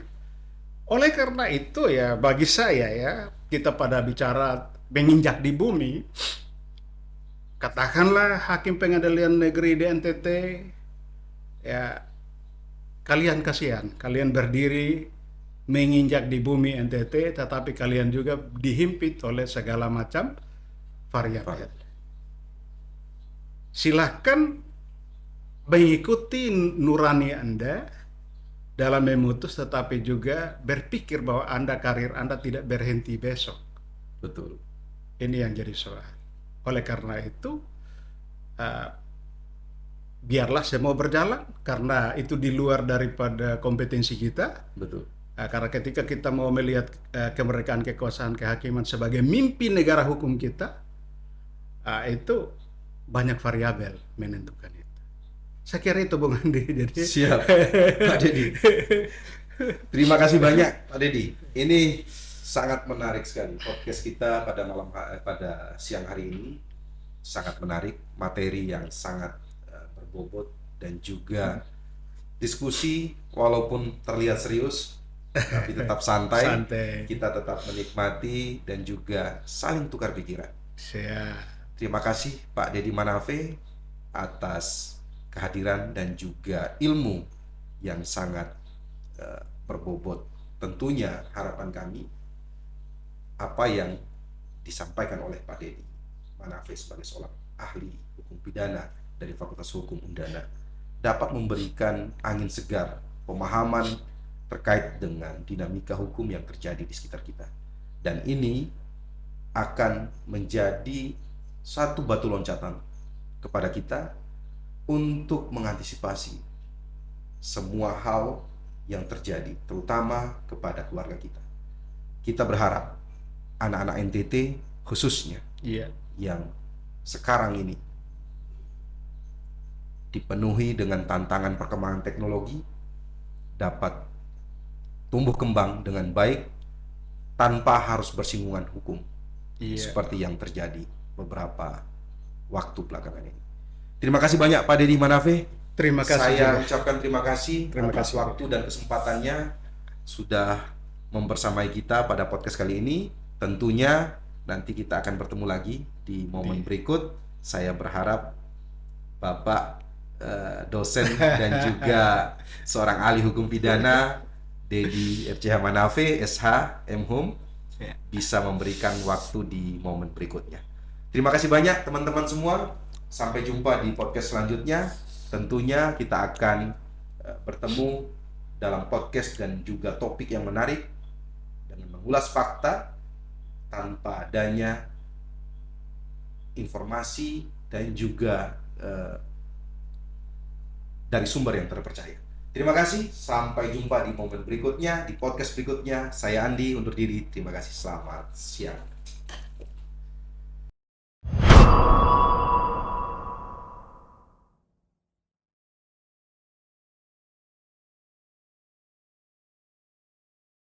Speaker 1: Oleh karena itu ya bagi saya ya, kita pada bicara menginjak di bumi, katakanlah hakim pengadilan negeri di NTT, ya kalian kasihan, kalian berdiri menginjak di bumi NTT, tetapi kalian juga dihimpit oleh segala macam variabel. Silahkan mengikuti nurani Anda dalam memutus, tetapi juga berpikir bahwa karir Anda tidak berhenti besok.
Speaker 2: Betul.
Speaker 1: Ini yang jadi soal. Oleh karena itu, biarlah semua berjalan, karena itu di luar daripada kompetensi kita.
Speaker 2: Betul.
Speaker 1: Karena ketika kita mau melihat kemerdekaan kekuasaan kehakiman sebagai mimpi negara hukum kita, itu banyak variabel menentukan itu. Saya kira itu Bung Andi. Jadi
Speaker 2: Siap, Pak Dedi. Terima kasih banyak Pak Dedi. Ini sangat menarik sekali podcast kita pada siang hari ini. Sangat menarik, materi yang sangat berbobot dan juga diskusi walaupun terlihat serius tapi tetap santai. Kita tetap menikmati dan juga saling tukar pikiran. Terima kasih Pak Dedi Manafe atas kehadiran dan juga ilmu yang sangat berbobot. Tentunya harapan kami apa yang disampaikan oleh Pak Dedi Manafe sebagai seorang ahli hukum pidana dari Fakultas Hukum Undana dapat memberikan angin segar, pemahaman terkait dengan dinamika hukum yang terjadi di sekitar kita. Dan ini akan menjadi satu batu loncatan kepada kita untuk mengantisipasi semua hal yang terjadi, terutama kepada keluarga kita. Kita berharap anak-anak NTT khususnya yang sekarang ini dipenuhi dengan tantangan perkembangan teknologi dapat tumbuh kembang dengan baik tanpa harus bersinggungan hukum seperti yang terjadi beberapa waktu belakangan ini. Terima kasih banyak Pak Dedi Manafe.
Speaker 1: Terima kasih.
Speaker 2: Saya ucapkan terima kasih atas waktu dan kesempatannya sudah membersamai kita pada podcast kali ini. Tentunya nanti kita akan bertemu lagi di momen berikut. Saya berharap Bapak dosen dan juga seorang ahli hukum pidana Dedi FCH Manafe SH M.Hum bisa memberikan waktu di momen berikutnya. Terima kasih banyak teman-teman semua. Sampai jumpa di podcast selanjutnya. Tentunya kita akan bertemu dalam podcast dan juga topik yang menarik dengan mengulas fakta tanpa adanya informasi dan juga dari sumber yang terpercaya. Terima kasih, sampai jumpa di momen berikutnya, di podcast berikutnya. Saya Andi undur diri, terima kasih, selamat siang.